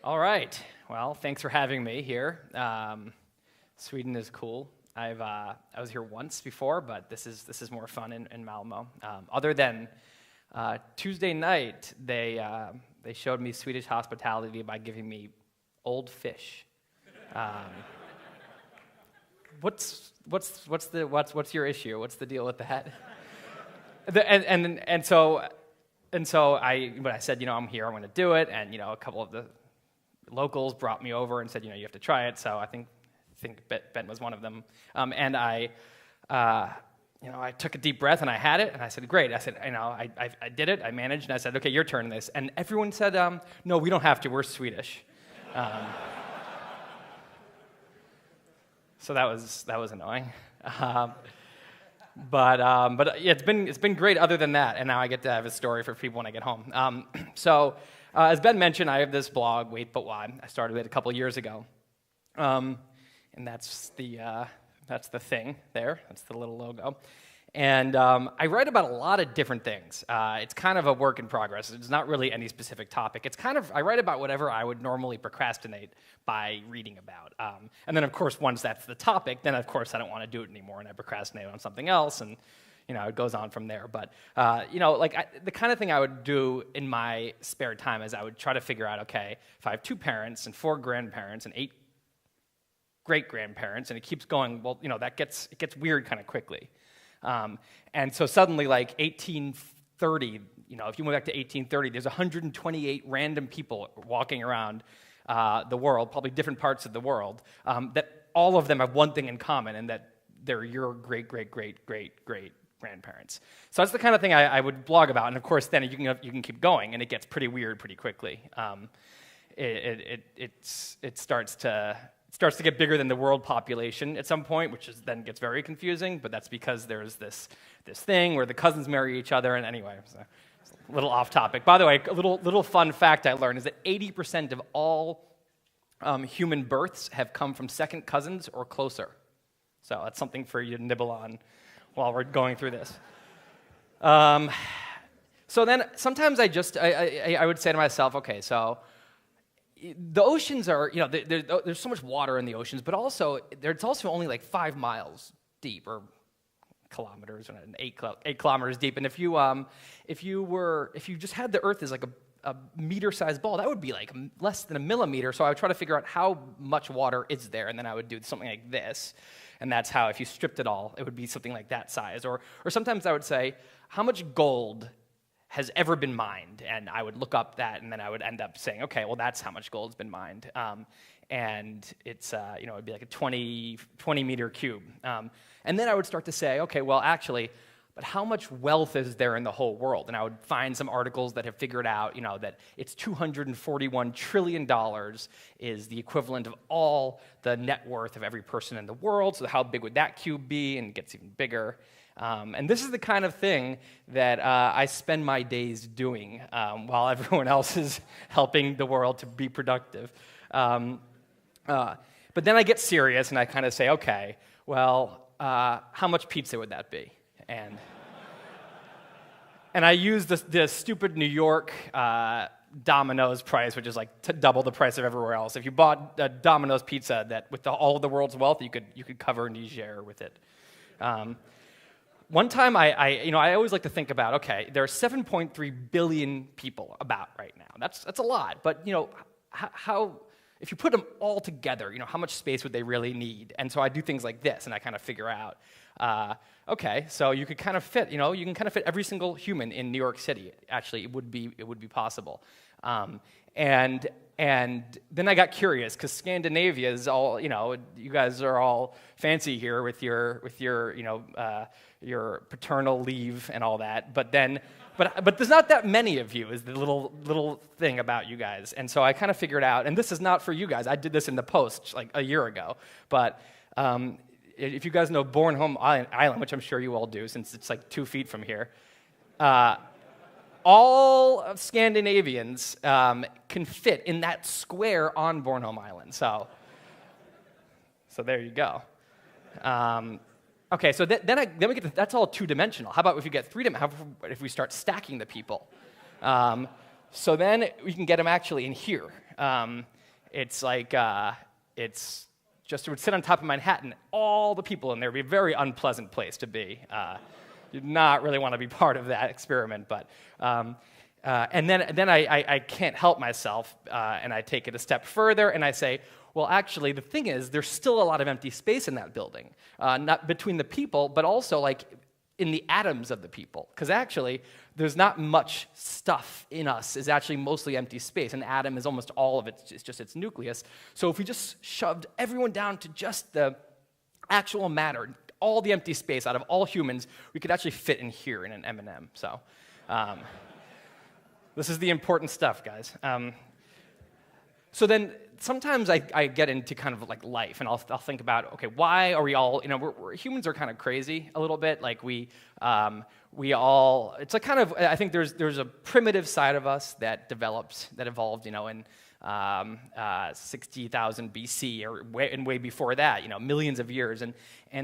All right. Well, thanks for having me here. Sweden is cool. I was here once before, but this is more fun in Malmo. Other than Tuesday night, they showed me Swedish hospitality by giving me old fish. What's your issue? What's the deal with that? So I said, I'm here, I'm going to do it, and a couple of the locals brought me over and said, you have to try it. So I think Ben was one of them, and I took a deep breath and I had it, and I said, great. I said, I did it, I managed, and I said, okay, your turn this, and everyone said, no, we don't have to, we're Swedish. So that was annoying. But yeah, it's been great other than that, and now I get to have a story for people when I get home. As Ben mentioned, I have this blog, Wait But Why. I started it a couple years ago, and that's the thing there. That's the little logo. And I write about a lot of different things. It's kind of a work in progress. It's not really any specific topic. I write about whatever I would normally procrastinate by reading about. And then, of course, once that's the topic, then, of course, I don't want to do it anymore, and I procrastinate on something else, and, it goes on from there. But, the kind of thing I would do in my spare time is I would try to figure out, okay, if I have 2 parents and 4 grandparents and 8 great-grandparents, and it keeps going, well, it gets weird kind of quickly. And so suddenly, 1830, if you went back to 1830, there's 128 random people walking around the world, probably different parts of the world, that all of them have one thing in common, and that they're your great-great-great-great-grandparents. So that's the kind of thing I would blog about, and of course, then you can keep going, and it gets pretty weird pretty quickly. It starts to get bigger than the world population at some point, which then gets very confusing, but that's because there's this thing where the cousins marry each other, and anyway, so it's a little off topic. By the way, a little fun fact I learned is that 80% of all human births have come from second cousins or closer. So that's something for you to nibble on while we're going through this. So then sometimes I would say to myself, okay, so the oceans are, there's so much water in the oceans, but also, it's also only 5 miles deep, or kilometers, or 8 kilometers deep. And if you just had the Earth as a meter-sized ball, that would be less than a millimeter. So I would try to figure out how much water is there, and then I would do something like this. And that's how, if you stripped it all, it would be something like that size. Or sometimes I would say, how much gold has ever been mined, and I would look up that, and then I would end up saying, okay, well, that's how much gold's been mined, and it's it would be like a 20 meter cube, and then I would start to say, okay, well, actually, but how much wealth is there in the whole world? And I would find some articles that have figured out, that it's $241 trillion is the equivalent of all the net worth of every person in the world. So how big would that cube be? And it gets even bigger. And this is the kind of thing that I spend my days doing while everyone else is helping the world to be productive. But then I get serious and I kind of say, okay, well, how much pizza would that be? And I use the stupid New York Domino's price, which is double the price of everywhere else. If you bought a Domino's pizza that with all of the world's wealth, you could cover Niger with it. One time, I always like to think about, okay, there are 7.3 billion people about right now. That's a lot, but how if you put them all together, how much space would they really need? And so I do things like this, and I kind of figure out, okay, so you could kind of fit, you can kind of fit every single human in New York City. Actually, it would be possible. And then I got curious because Scandinavia is all, you guys are all fancy here with your paternal leave and all that. But there's not that many of you is the little thing about you guys. And so I kind of figured out, and this is not for you guys. I did this in the Post a year ago. But if you guys know Bornholm Island, which I'm sure you all do, since it's 2 feet from here. All of Scandinavians can fit in that square on Bornholm Island. So there you go. Okay, so then we get that's all 2-dimensional. How about if you get 3-dimensional? How if we start stacking the people? So then we can get them actually in here. It's like, it's just, it would sit on top of Manhattan, all the people in there. It would be a very unpleasant place to be. You'd not really want to be part of that experiment, but, and then I can't help myself, and I take it a step further, and I say, well, actually, the thing is, there's still a lot of empty space in that building, not between the people, but also like in the atoms of the people. Because actually, there's not much stuff in us. It's actually mostly empty space. An atom is almost all of it. It's just its nucleus. So if we just shoved everyone down to just the actual matter, all the empty space out of all humans, we could actually fit in here in an M&M. So this is the important stuff, guys. So then sometimes I get into kind of like life, and I'll think about, okay, why are we all, humans are kind of crazy a little bit. Like we all, it's like kind of, I think there's a primitive side of us that evolved, in 60,000 BC or way before that, millions of years, and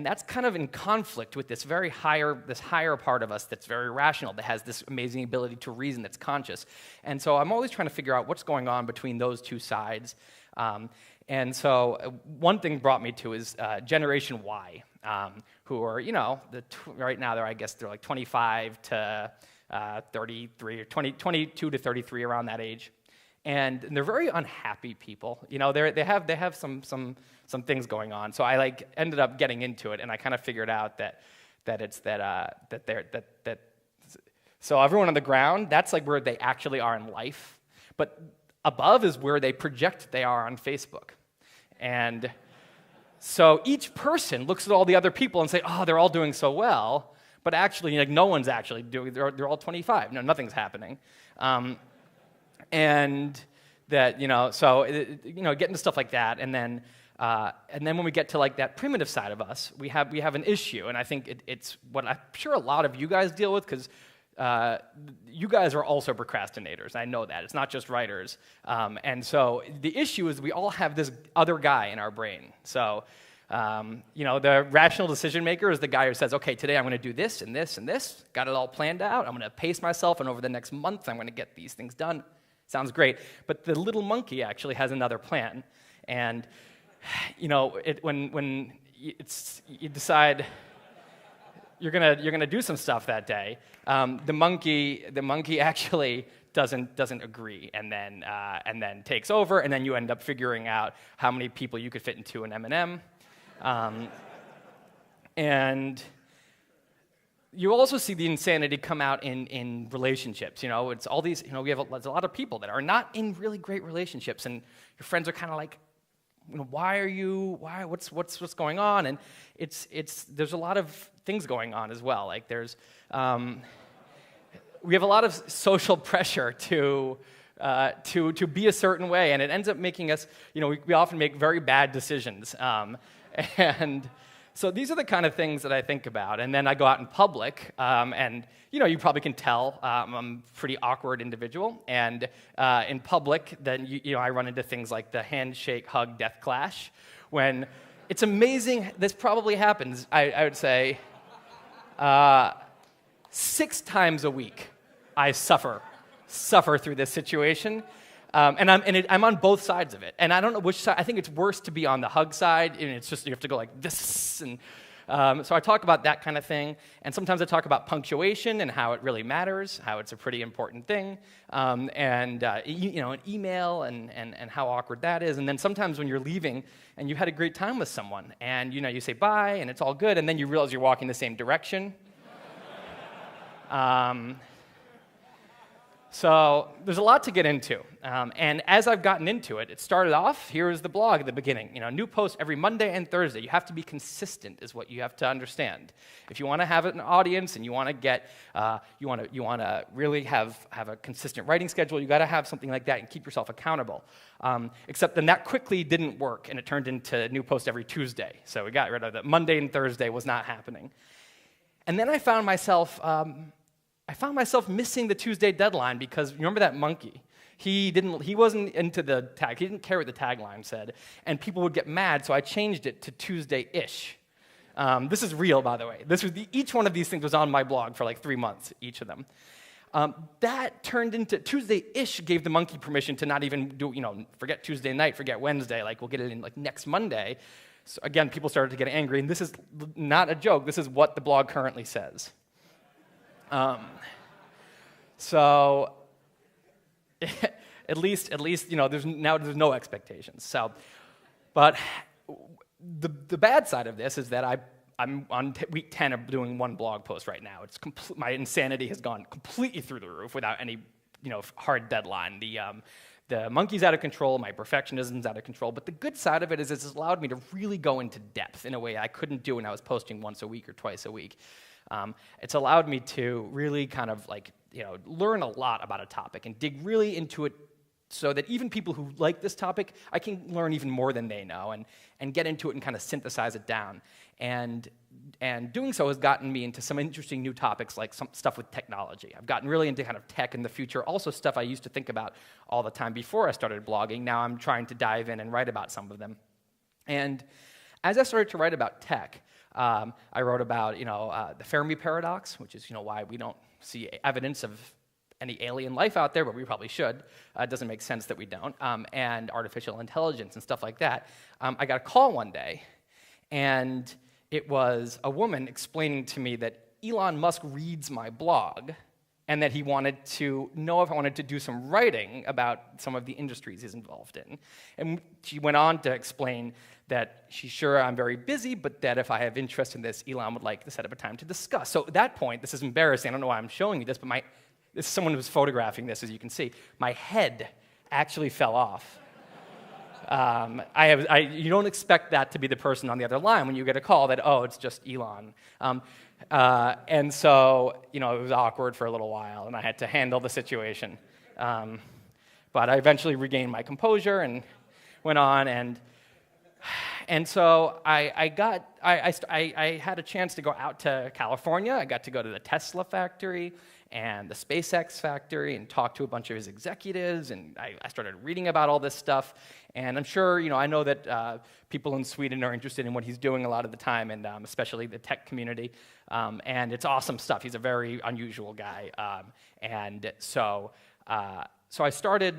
that's kind of in conflict with this higher part of us that's very rational, that has this amazing ability to reason, that's conscious. And so I'm always trying to figure out what's going on between those two sides. And so one thing brought me to is Generation Y, who are, right now they're like 25 to 33, or 22 to 33, around that age. And they're very unhappy people. They have some things going on. So I ended up getting into it, and I kind of figured out that so everyone on the ground, that's like where they actually are in life. But above is where they project they are on Facebook. And so each person looks at all the other people and say, oh, they're all doing so well. But actually, no one's actually doing, they're all 25. No, nothing's happening. And that, so, get into stuff like that. And then when we get to like that primitive side of us, we have an issue. And I think it's what I'm sure a lot of you guys deal with, because you guys are also procrastinators. I know that. It's not just writers. And so the issue is we all have this other guy in our brain. So, the rational decision maker is the guy who says, okay, today I'm going to do this and this and this. Got it all planned out. I'm going to pace myself, and over the next month I'm going to get these things done. Sounds great. But the little monkey actually has another plan. And, when you decide you're gonna do some stuff that day, the monkey actually doesn't agree, and then takes over, and then you end up figuring out how many people you could fit into an M&M, and you also see the insanity come out in relationships. It's all these. We have a lot of people that are not in really great relationships, and your friends are kind of like, what's going on? And there's a lot of things going on as well. Like we have a lot of social pressure to be a certain way, and it ends up making us, we often make very bad decisions. And so these are the kind of things that I think about. And then I go out in public, and you probably can tell I'm a pretty awkward individual. And in public, then I run into things like the handshake, hug, death clash. When it's amazing, this probably happens, I would say, 6 times a week. I suffer through this situation. And I'm on both sides of it. And I don't know which side. I think it's worse to be on the hug side, and it's just you have to go like this. And so I talk about that kind of thing. And sometimes I talk about punctuation and how it really matters, how it's a pretty important thing, an email and how awkward that is. And then sometimes when you're leaving and you had a great time with someone, and you say bye and it's all good, and then you realize you're walking the same direction. So there's a lot to get into, and as I've gotten into it, it started off, here is the blog at the beginning, new post every Monday and Thursday. You have to be consistent is what you have to understand. If you want to have an audience and you want to get, you want to really have a consistent writing schedule, you got to have something like that and keep yourself accountable. Except then that quickly didn't work, and it turned into new post every Tuesday. So we got rid of that. Monday and Thursday was not happening. And then I found myself missing the Tuesday deadline, because remember that monkey? He wasn't into the tag. He didn't care what the tagline said, and people would get mad. So I changed it to Tuesday-ish. This is real, by the way. Each one of these things was on my blog for like 3 months, each of them. That turned into Tuesday-ish gave the monkey permission to not even do, forget Tuesday night, forget Wednesday, like we'll get it in like next Monday. So again, people started to get angry, and this is not a joke. This is what the blog currently says. So at least there's no expectations. So, but the bad side of this is that I'm on week 10 of doing one blog post right now. My insanity has gone completely through the roof without any hard deadline. The monkey's out of control, my perfectionism's out of control, but the good side of it is it's allowed me to really go into depth in a way I couldn't do when I was posting once a week or twice a week. It's allowed me to really kind of learn a lot about a topic and dig really into it so that even people who like this topic, I can learn even more than they know and get into it and kind of synthesize it down. And doing so has gotten me into some interesting new topics like some stuff with technology. I've gotten really into kind of tech in the future, also stuff I used to think about all the time before I started blogging. Now I'm trying to dive in and write about some of them. And as I started to write about tech, I wrote about the Fermi paradox, which is why we don't see evidence of any alien life out there, but we probably should. It doesn't make sense that we don't. And artificial intelligence and stuff like that. I got a call one day, and it was a woman explaining to me that Elon Musk reads my blog and that he wanted to know if I wanted to do some writing about some of the industries he's involved in. And she went on to explain that she's sure I'm very busy, but that if I have interest in this, Elon would like to set up a time to discuss. So at that point, this is embarrassing, I don't know why I'm showing you this, but this is someone who was photographing this, as you can see. My head actually fell off. You don't expect that to be the person on the other line when you get a call that, oh, it's just Elon. And so, it was awkward for a little while, and I had to handle the situation. But I eventually regained my composure and went on, and so I had a chance to go out to California. I got to go to the Tesla factory and the SpaceX factory and talk to a bunch of his executives, and I started reading about all this stuff. And I'm sure, I know that people in Sweden are interested in what he's doing a lot of the time, and especially the tech community. And it's awesome stuff. He's a very unusual guy. And so I started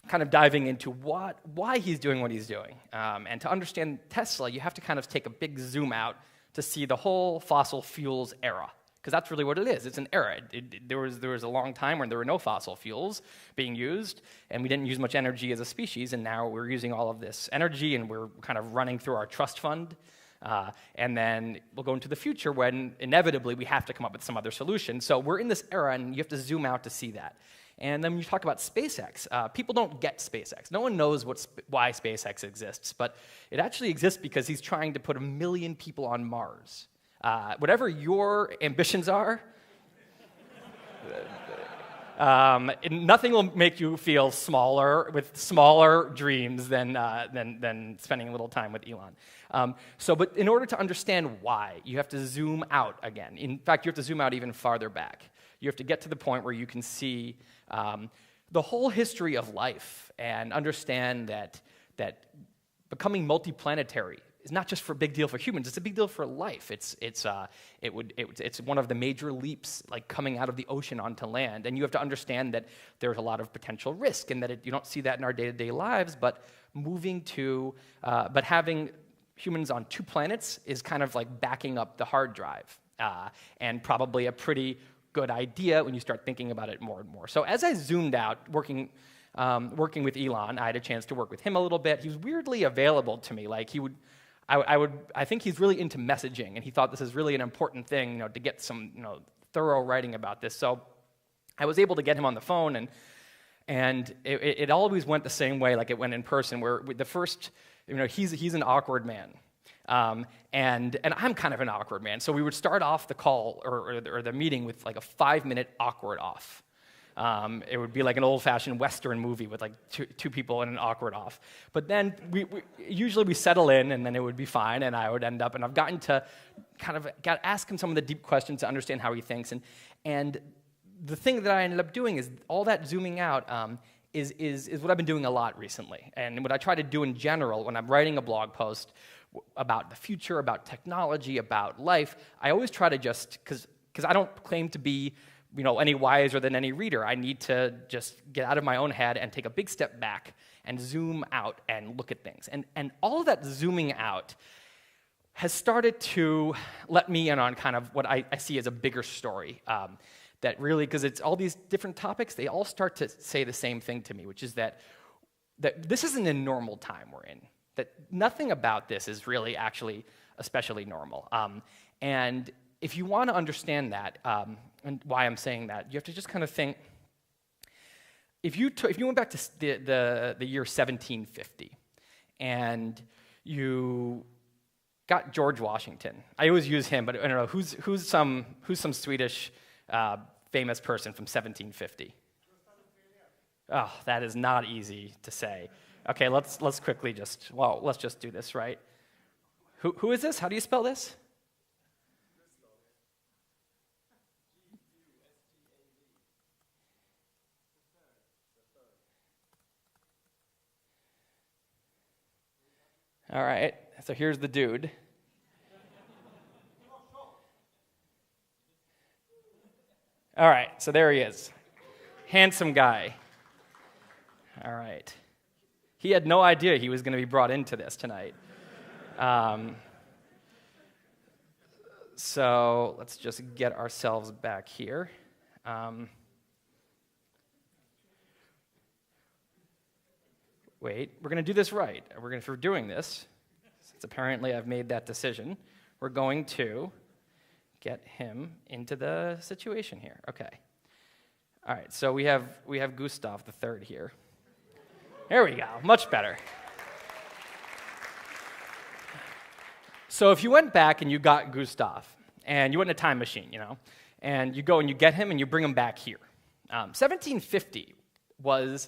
kind of diving into why he's doing what he's doing. And to understand Tesla, you have to kind of take a big zoom out to see the whole fossil fuels era. Because that's really what it is. It's an era. There was a long time when there were no fossil fuels being used, and we didn't use much energy as a species, and now we're using all of this energy, and we're kind of running through our trust fund. And then we'll go into the future when, inevitably, we have to come up with some other solution. So we're in this era, and you have to zoom out to see that. And then when you talk about SpaceX, people don't get SpaceX. No one knows why SpaceX exists, but it actually exists because he's trying to put 1 million people on Mars. Whatever your ambitions are, nothing will make you feel smaller with smaller dreams than spending a little time with Elon. But in order to understand why, you have to zoom out again. In fact, you have to zoom out even farther back. You have to get to the point where you can see the whole history of life and understand that becoming multiplanetary is not just a big deal for humans, it's a big deal for life. It's one of the major leaps, like coming out of the ocean onto land. And you have to understand that there's a lot of potential risk and that you don't see that in our day-to-day lives, but having humans on 2 planets is kind of like backing up the hard drive, and probably a pretty good idea when you start thinking about it more and more. So as I zoomed out, working with Elon, I had a chance to work with him a little bit. He was weirdly available to me. Like I think he's really into messaging, and he thought this is really an important thing, to get some, thorough writing about this. So I was able to get him on the phone, and it always went the same way, like it went in person. Where the first, he's an awkward man, and I'm kind of an awkward man. So we would start off the call or the meeting with like a 5-minute awkward off. It would be like an old-fashioned Western movie with like two people and an awkward off. But then usually we settle in, and then it would be fine, and I would end up, and I've gotten to kind of ask him some of the deep questions to understand how he thinks. And the thing that I ended up doing is all that zooming out is what I've been doing a lot recently. And what I try to do in general when I'm writing a blog post about the future, about technology, about life, I always try to just, because I don't claim to be any wiser than any reader. I need to just get out of my own head and take a big step back and zoom out and look at things. And all of that zooming out has started to let me in on kind of what I see as a bigger story. That really, because it's all these different topics, they all start to say the same thing to me, which is that this isn't a normal time we're in. That nothing about this is really actually especially normal. And if you want to understand that, and why I'm saying that, you have to just kind of think, if you went back to the year 1750, and you got George Washington. I always use him, but I don't know, who's some Swedish famous person from 1750? Oh, that is not easy to say. Okay, let's quickly let's just do this, right? Who is this? How do you spell this? All right, so here's the dude. All right, so there he is. Handsome guy. All right. He had no idea he was going to be brought into this tonight. So let's just get ourselves back here. Wait, we're going to do this right. If we're doing this, since apparently I've made that decision, we're going to get him into the situation here. Okay. All right, so we have Gustav III here. There we go, much better. So if you went back and you got Gustav, and you went in a time machine, and you go and you get him and you bring him back here. 1750 was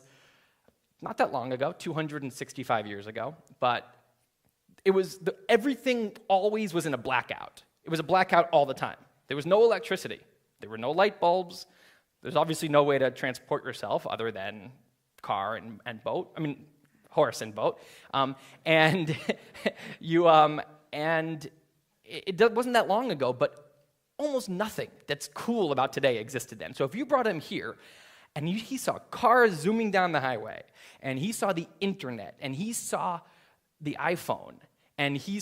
not that long ago, 265 years ago, but it was everything always was in a blackout. It was a blackout all the time. There was no electricity. There were no light bulbs. There's obviously no way to transport yourself other than car and boat. I mean, horse and boat. And it wasn't that long ago, but almost nothing that's cool about today existed then. So if you brought him here, and he saw cars zooming down the highway, and he saw the internet, and he saw the iPhone, and you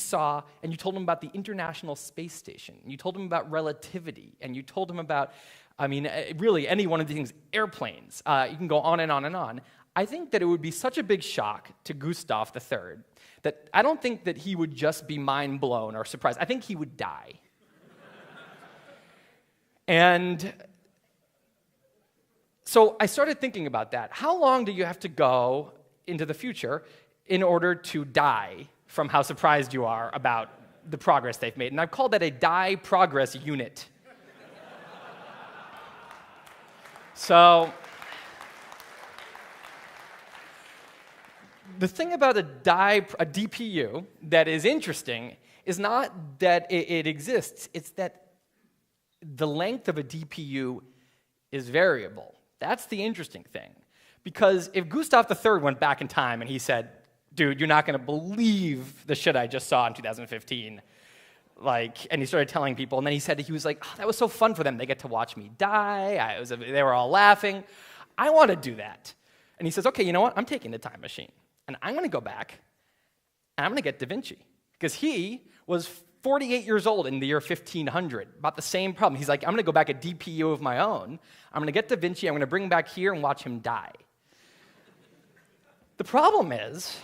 told him about the International Space Station, and you told him about relativity, and you told him about, really any one of these things, airplanes, you can go on and on and on. I think that it would be such a big shock to Gustav III that I don't think that he would just be mind blown or surprised. I think he would die. And so I started thinking about that. How long do you have to go into the future in order to die from how surprised you are about the progress they've made? And I've called that a die progress unit. So the thing about a DPU that is interesting is not that it exists, it's that the length of a DPU is variable. That's the interesting thing. Because if Gustav III went back in time and he said, dude, you're not going to believe the shit I just saw in 2015, and he started telling people, and then he was like, oh, that was so fun for them. They get to watch me die. They were all laughing. I want to do that. And he says, okay, you know what? I'm taking the time machine, and I'm going to go back, and I'm going to get Da Vinci. Because he was 48 years old in the year 1500, about the same problem. He's like, I'm going to go back a DPU of my own. I'm going to get Da Vinci. I'm going to bring him back here and watch him die. The problem is,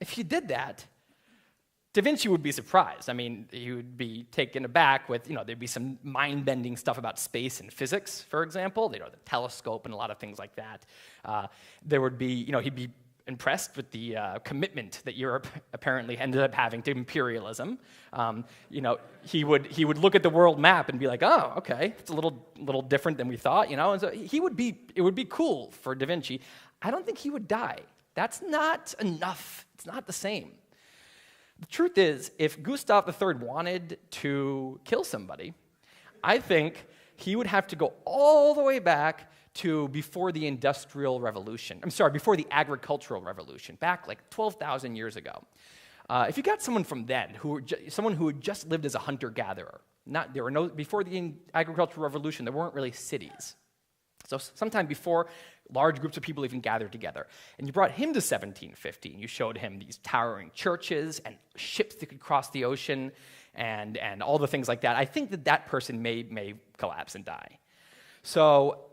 if you did that, Da Vinci would be surprised. I mean, he would be taken aback with, there'd be some mind-bending stuff about space and physics, for example, the telescope and a lot of things like that. There would be, he'd be impressed with the commitment that Europe apparently ended up having to imperialism. He would look at the world map and be like, oh, okay, it's a little different than we thought, And so it would be cool for Da Vinci. I don't think he would die. That's not enough. It's not the same. The truth is, if Gustav III wanted to kill somebody, I think he would have to go all the way back to before the Industrial Revolution. Before the Agricultural Revolution, back like 12,000 years ago. If you got someone from then, someone who had just lived as a hunter-gatherer, before the Agricultural Revolution, there weren't really cities. So sometime before large groups of people even gathered together. And you brought him to 1715. You showed him these towering churches and ships that could cross the ocean and all the things like that. I think that person may collapse and die. So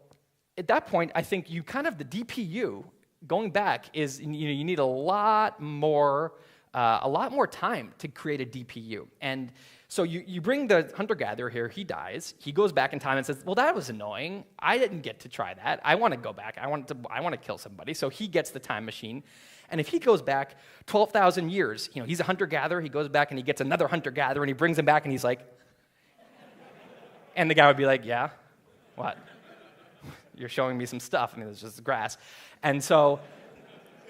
at that point, I think you kind of, the DPU, going back, is you need a lot more time to create a DPU. And so you bring the hunter-gatherer here, he dies, he goes back in time and says, well, that was annoying. I didn't get to try that. I want to go back. I want to kill somebody. So he gets the time machine. And if he goes back 12,000 years, he's a hunter-gatherer, he goes back and he gets another hunter-gatherer and he brings him back and he's like, and the guy would be like, yeah, what? You're showing me some stuff. I mean, it's just grass. And so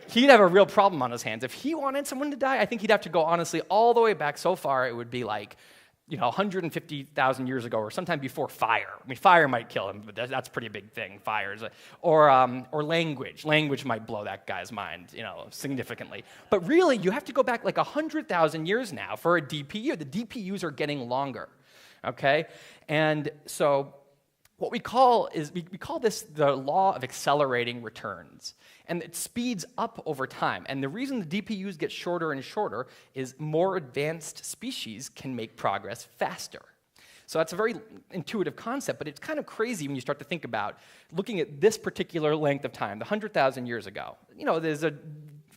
he'd have a real problem on his hands. If he wanted someone to die, I think he'd have to go, honestly, all the way back so far, it would be like, 150,000 years ago or sometime before fire. I mean, fire might kill him, but that's a pretty big thing, fires. Or language. Language might blow that guy's mind, significantly. But really, you have to go back like 100,000 years now for a DPU. The DPUs are getting longer, okay? And so what we call this the law of accelerating returns. And it speeds up over time. And the reason the DPUs get shorter and shorter is more advanced species can make progress faster. So that's a very intuitive concept, but it's kind of crazy when you start to think about looking at this particular length of time, the 100,000 years ago. There's a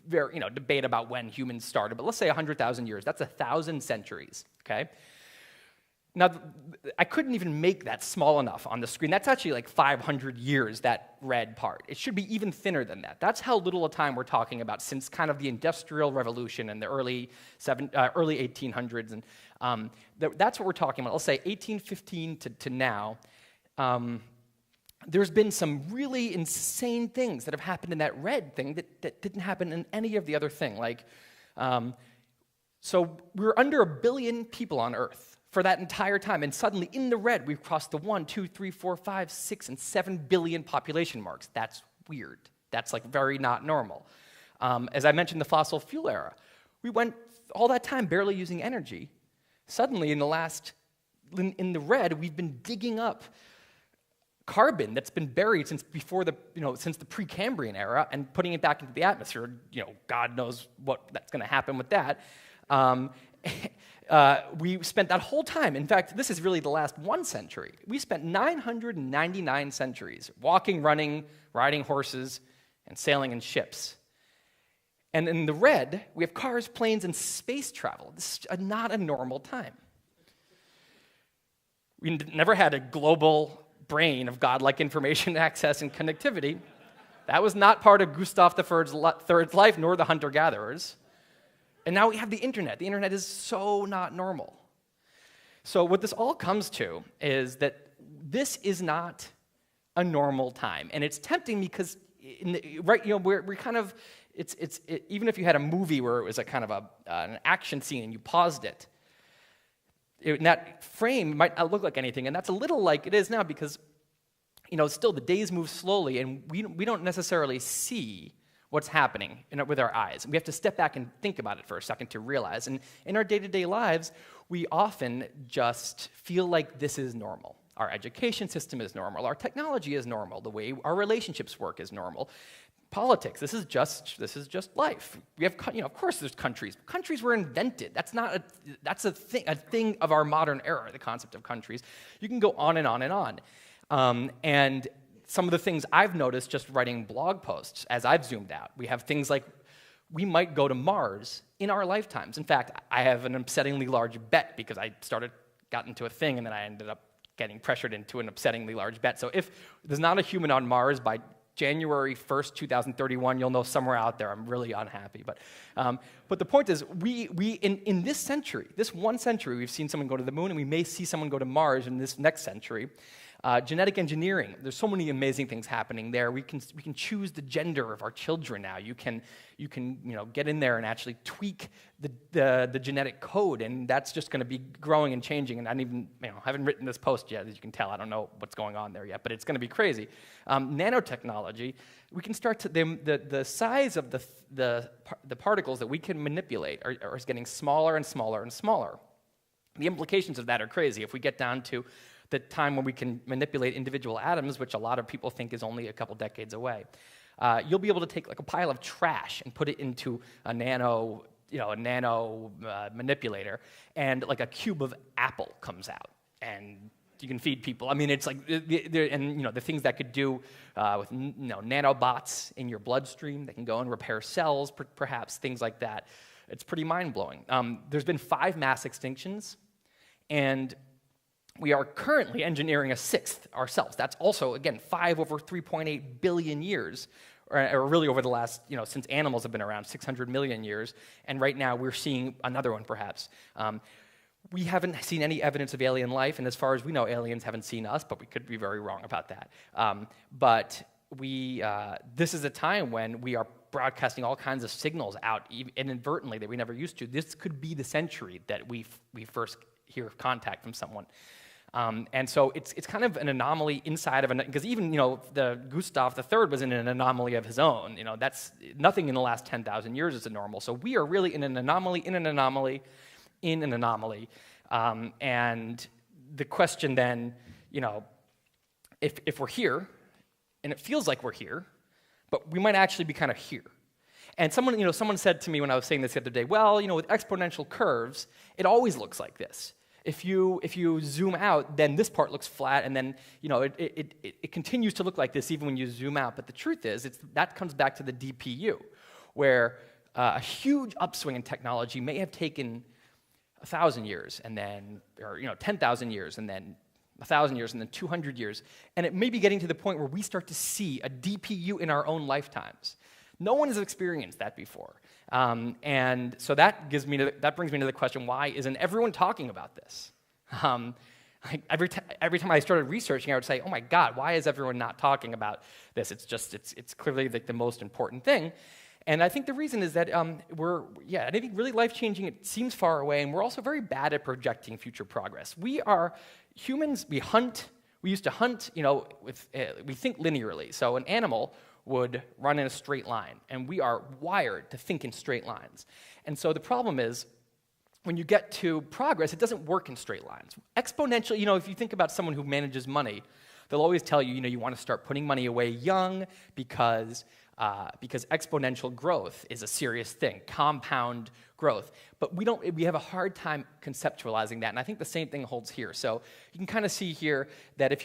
very debate about when humans started, but let's say 100,000 years. That's 1,000 centuries, okay? Now, I couldn't even make that small enough on the screen. That's actually like 500 years, that red part. It should be even thinner than that. That's how little a time we're talking about since kind of the Industrial Revolution in the early 1800s. And that's what we're talking about. Let's say 1815 to now. There's been some really insane things that have happened in that red thing that didn't happen in any of the other thing. So we're under 1 billion people on Earth for that entire time, and suddenly in the red, we've crossed the 1, 2, 3, 4, 5, 6, and 7 billion population marks. That's weird. That's like very not normal. As I mentioned, the fossil fuel era. We went all that time barely using energy. Suddenly, in the red, we've been digging up carbon that's been buried since since the Precambrian era and putting it back into the atmosphere. God knows what that's going to happen with that. We spent that whole time, in fact, this is really the last 1 century. We spent 999 centuries walking, running, riding horses, and sailing in ships. And in the red, we have cars, planes, and space travel. This is not a normal time. We never had a global brain of godlike information access and connectivity. That was not part of Gustav III's life, nor the hunter-gatherers. And now we have the internet. The internet is so not normal. So what this all comes to is that this is not a normal time. And it's tempting because, we're kind of, even if you had a movie where it was a kind of an action scene and you paused it, in that frame might not look like anything. And that's a little like it is now because, still the days move slowly and we don't necessarily see what's happening with our eyes. We have to step back and think about it for a second to realize. And in our day-to-day lives, we often just feel like this is normal. Our education system is normal. Our technology is normal. The way our relationships work is normal. Politics, this is just life. We have, of course there's countries. Countries were invented. That's a thing of our modern era, the concept of countries. You can go on and on and on. And some of the things I've noticed just writing blog posts as I've zoomed out, we have things like we might go to Mars in our lifetimes. In fact, I have an upsettingly large bet because I got into a thing and then I ended up getting pressured into an upsettingly large bet. So if there's not a human on Mars by January 1st, 2031, you'll know somewhere out there I'm really unhappy. But the point is, we in this century, this 1 century, we've seen someone go to the moon and we may see someone go to Mars in this next century. Genetic engineering, there's so many amazing things happening there. We can choose the gender of our children now. You can get in there and actually tweak the genetic code, and that's just going to be growing and changing. And I haven't written this post yet, as you can tell. I don't know what's going on there yet, but it's going to be crazy. Nanotechnology, we can start to the size of the particles that we can manipulate is getting smaller and smaller and smaller. The implications of that are crazy. If we get down to the time when we can manipulate individual atoms, which a lot of people think is only a couple decades away. You'll be able to take like a pile of trash and put it into a nano manipulator, and like a cube of apple comes out, and you can feed people. I mean, it's like, the things that could do with nanobots in your bloodstream that can go and repair cells, perhaps things like that. It's pretty mind-blowing. There's been 5 mass extinctions, and we are currently engineering a 6th ourselves. That's also, again, 5 over 3.8 billion years, or really over the last, since animals have been around, 600 million years, and right now we're seeing another one, perhaps. We haven't seen any evidence of alien life, and as far as we know, aliens haven't seen us, but we could be very wrong about that. This is a time when we are broadcasting all kinds of signals out inadvertently that we never used to. This could be the century that we first hear contact from someone. And so it's kind of an anomaly inside of because even the Gustav III was in an anomaly of his own. That's nothing in the last 10,000 years is a normal. So we are really in an anomaly, in an anomaly, in an anomaly. And the question then, if we're here, and it feels like we're here, but we might actually be kind of here. And someone said to me when I was saying this the other day, well, with exponential curves, it always looks like this. If you zoom out, then this part looks flat, and then it continues to look like this even when you zoom out. But the truth is, that comes back to the DPU, where a huge upswing in technology may have taken 1,000 years, and then, or 10,000 years, and then 1,000 years, and then 200 years, and it may be getting to the point where we start to see a DPU in our own lifetimes. No one has experienced that before, and so that brings me to the question: why isn't everyone talking about this? Every time I started researching, I would say, "Oh my God, why is everyone not talking about this?" It's clearly like the most important thing. And I think the reason is that anything really life-changing, it seems far away, and we're also very bad at projecting future progress. We are humans, we hunt, we used to hunt, we think linearly. So an animal would run in a straight line, and we are wired to think in straight lines. And so the problem is, when you get to progress, it doesn't work in straight lines. Exponential, if you think about someone who manages money, they'll always tell you, you want to start putting money away young because exponential growth is a serious thing, compound growth. But we have a hard time conceptualizing that, and I think the same thing holds here. So you can kind of see here that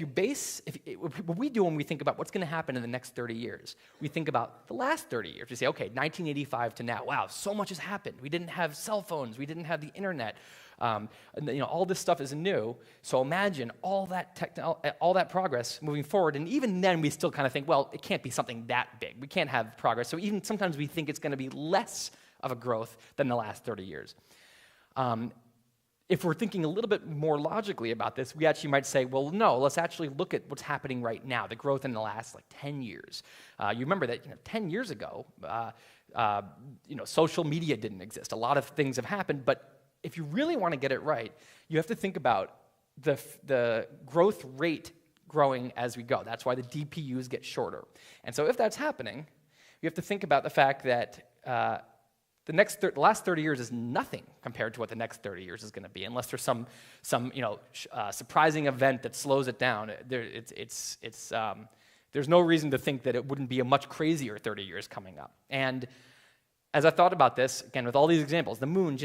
what we do when we think about what's going to happen in the next 30 years, we think about the last 30 years. We say, okay, 1985 to now, wow, so much has happened. We didn't have cell phones, we didn't have the internet. All this stuff is new. So imagine all that progress moving forward, and even then we still kind of think, well, it can't be something that big. We can't have progress. So even sometimes we think it's going to be less of a growth than the last 30 years. If we're thinking a little bit more logically about this, we actually might say, well, no, let's actually look at what's happening right now, the growth in the last 10 years. You remember that 10 years ago, social media didn't exist. A lot of things have happened, but if you really want to get it right, you have to think about the growth rate growing as we go. That's why the DPUs get shorter. And so if that's happening, you have to think about the fact that the last 30 years is nothing compared to what the next 30 years is going to be, unless there's some surprising event that slows it down. There's no reason to think that it wouldn't be a much crazier 30 years coming up. And as I thought about this, again, with all these examples, the moon,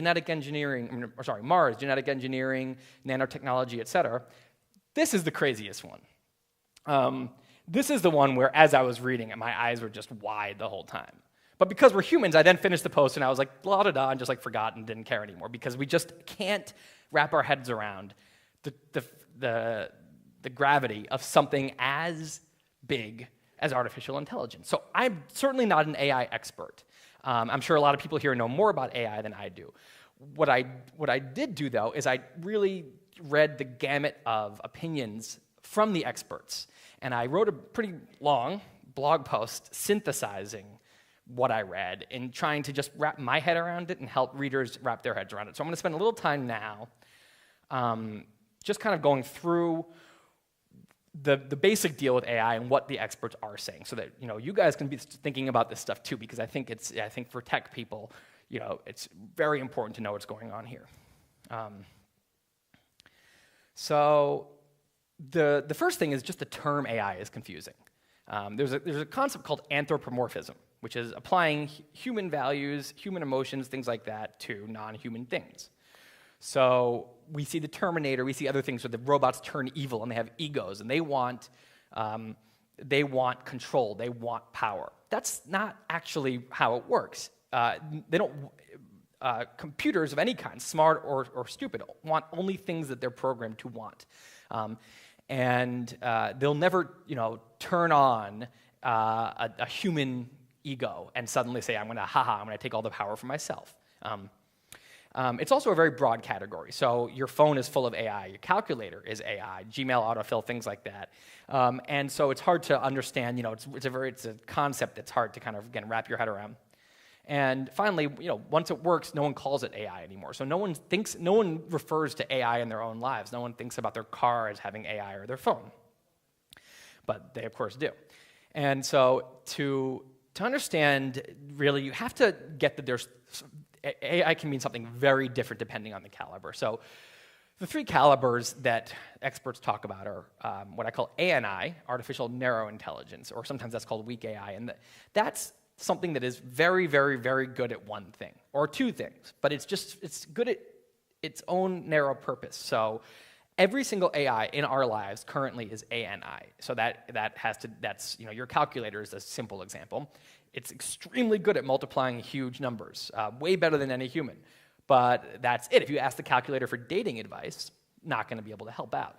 Mars, genetic engineering, nanotechnology, etc., this is the craziest one. This is the one where, as I was reading it, my eyes were just wide the whole time. But because we're humans, I then finished the post, and I was like, blah-da-da, and just forgot and didn't care anymore, because we just can't wrap our heads around the gravity of something as big as artificial intelligence. So I'm certainly not an AI expert. I'm sure a lot of people here know more about AI than I do. What I did do, though, is I really read the gamut of opinions from the experts. And I wrote a pretty long blog post synthesizing what I read and trying to just wrap my head around it and help readers wrap their heads around it. So I'm going to spend a little time now just kind of going through the basic deal with AI and what the experts are saying, so that you guys can be thinking about this stuff too, because I think for tech people, it's very important to know what's going on here. So the first thing is just the term AI is confusing. There's a concept called anthropomorphism, which is applying human values, human emotions, things like that to non-human things. So we see the Terminator, we see other things where the robots turn evil and they have egos and they want control, they want power. That's not actually how it works. Computers of any kind, smart or stupid, want only things that they're programmed to want. They'll never, turn on a human ego and suddenly say, I'm gonna take all the power for myself. It's also a very broad category. So your phone is full of AI, your calculator is AI, Gmail autofill, things like that. And so it's hard to understand, it's a concept that's hard to kind of, again, wrap your head around. And finally, once it works, no one calls it AI anymore. So no one refers to AI in their own lives. No one thinks about their car as having AI or their phone. But they, of course, do. And so to understand, really, you have to get that AI can mean something very different depending on the caliber. So the three calibers that experts talk about are what I call ANI, artificial narrow intelligence, or sometimes that's called weak AI. And that's something that is very, very, very good at one thing, or two things, but it's good at its own narrow purpose. So every single AI in our lives currently is ANI. So that's your calculator is a simple example. It's extremely good at multiplying huge numbers, way better than any human. But that's it. If you ask the calculator for dating advice, not going to be able to help out.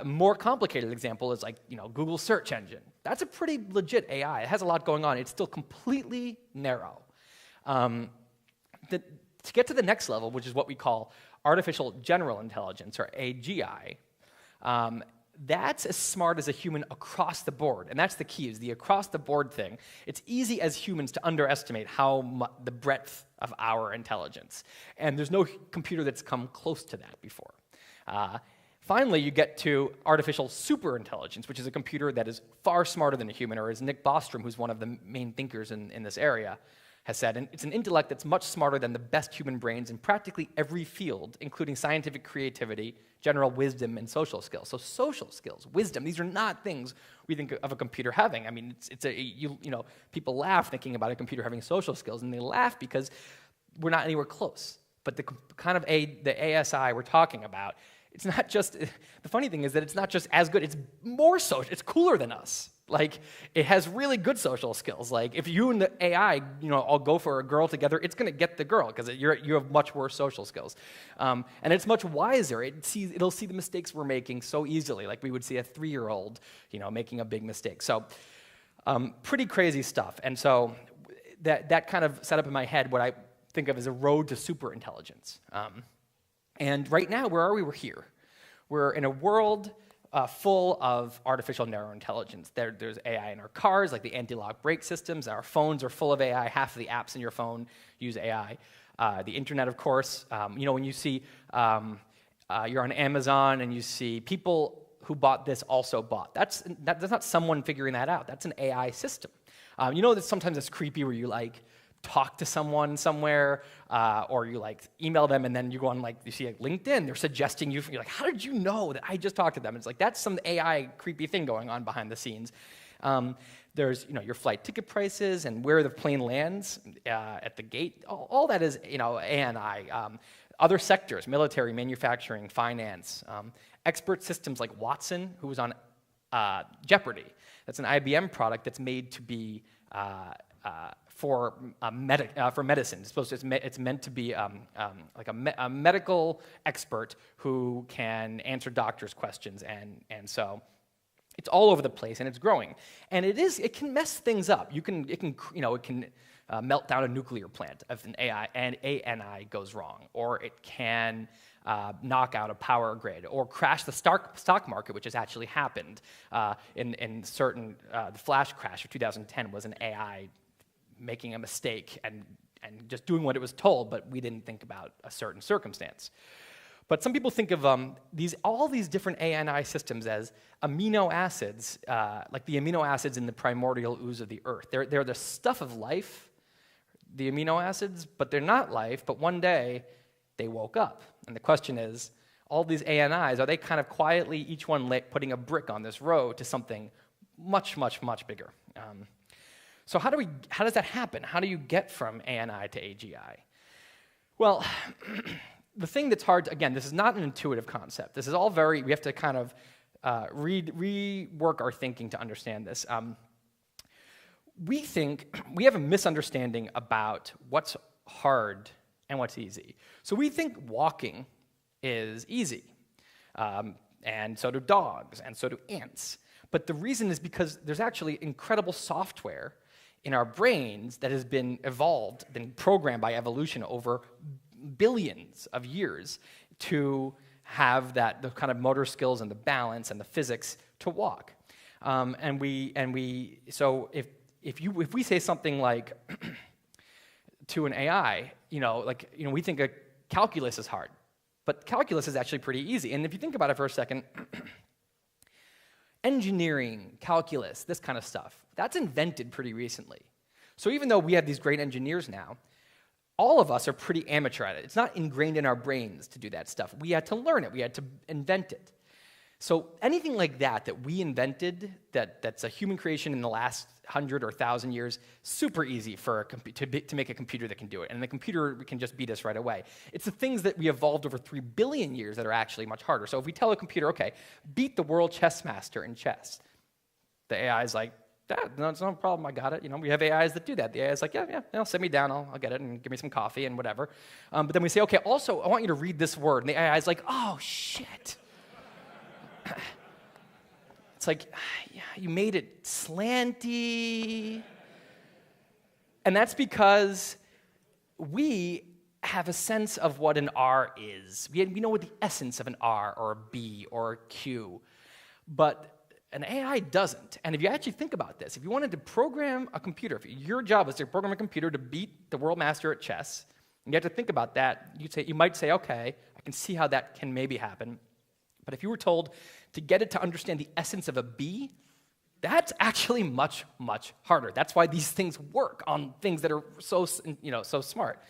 More complicated example is Google search engine. That's a pretty legit AI. It has a lot going on. It's still completely narrow. To get to the next level, which is what we call artificial general intelligence, or AGI, that's as smart as a human across the board. And that's the key, is the across-the-board thing. It's easy as humans to underestimate the breadth of our intelligence. And there's no computer that's come close to that before. Finally, you get to artificial superintelligence, which is a computer that is far smarter than a human, or as Nick Bostrom, who's one of the main thinkers in this area, has said, and it's an intellect that's much smarter than the best human brains in practically every field, including scientific creativity, general wisdom, and social skills. So social skills, wisdom, these are not things we think of a computer having. I mean, people laugh thinking about a computer having social skills, and they laugh because we're not anywhere close. But the kind of the ASI we're talking about, it's not just, the funny thing is that it's not just as good, it's more social, it's cooler than us. It has really good social skills. If you and the AI, all go for a girl together, it's going to get the girl because you have much worse social skills. And it's much wiser. It'll see the mistakes we're making so easily, like we would see a 3-year-old, making a big mistake. So pretty crazy stuff. And so that kind of set up in my head what I think of as a road to superintelligence. And right now, where are we? We're here. We're in a world full of artificial narrow intelligence. There's AI in our cars, like the anti-lock brake systems. Our phones are full of AI. Half of the apps in your phone use AI. The internet, of course. When you see you're on Amazon and you see people who bought this also bought. That's not someone figuring that out. That's an AI system. That sometimes it's creepy where you talk to someone somewhere, or you email them, and then you go on you see LinkedIn, they're suggesting you're like, how did you know that I just talked to them? It's that's some AI creepy thing going on behind the scenes. There's your flight ticket prices and where the plane lands at the gate. All that is ANI. Other sectors, military, manufacturing, finance, expert systems like Watson, who was on Jeopardy. That's an IBM product that's made to be for medicine. It's meant to be a medical expert who can answer doctors' questions, and so it's all over the place and it's growing. And it can mess things up. It can melt down a nuclear plant if an ANI goes wrong, or it can knock out a power grid, or crash the stock market, which has actually happened in certain. The flash crash of 2010 was an AI making a mistake and just doing what it was told, but we didn't think about a certain circumstance. But some people think of all these different ANI systems as amino acids, like the amino acids in the primordial ooze of the earth. They're the stuff of life, the amino acids, but they're not life, but one day they woke up. And the question is, all these ANIs, are they kind of quietly, each one putting a brick on this road to something much, much, much bigger? So how does that happen? How do you get from ANI to AGI? Well, the thing that's hard, again, this is not an intuitive concept. This is all we have to kind of rework our thinking to understand this. We have a misunderstanding about what's hard and what's easy. So we think walking is easy, and so do dogs, and so do ants. But the reason is because there's actually incredible software in our brains that has been programmed by evolution over billions of years to have the kind of motor skills and the balance and the physics to walk. So if we say something like to an AI, we think a calculus is hard, but calculus is actually pretty easy. And if you think about it for a second, engineering, calculus, this kind of stuff, that's invented pretty recently. So even though we have these great engineers now, all of us are pretty amateur at it. It's not ingrained in our brains to do that stuff. We had to learn it. We had to invent it. So anything like that we invented, that's a human creation in the last 100 or 1,000 years, super easy for to make a computer that can do it. And the computer can just beat us right away. It's the things that we evolved over 3 billion years that are actually much harder. So if we tell a computer, okay, beat the world chess master in chess, the AI is like, that's no problem, I got it. We have AIs that do that. The AI is like, yeah, sit me down, I'll get it, and give me some coffee and whatever. But then we say, okay, also, I want you to read this word. And the AI is like, oh, shit. It's like, yeah, you made it slanty. And that's because we have a sense of what an R is. We know what the essence of an R or a B or a Q. But an AI doesn't. And if you actually think about this, if you wanted to program a computer, if your job is to program a computer to beat the world master at chess, and you have to think about that, you might say, okay, I can see how that can maybe happen. But if you were told to get it to understand the essence of a bee, that's actually much, much harder. That's why these things work on things that are so smart.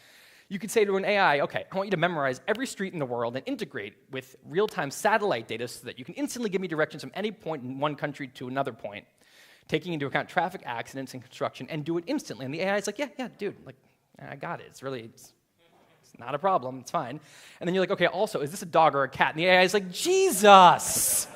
You could say to an AI, okay, I want you to memorize every street in the world and integrate with real-time satellite data so that you can instantly give me directions from any point in one country to another point, taking into account traffic accidents and construction, and do it instantly. And the AI is like, yeah, dude, I got it. It's not a problem. It's fine. And then you're like, okay, also, is this a dog or a cat? And the AI is like, Jesus!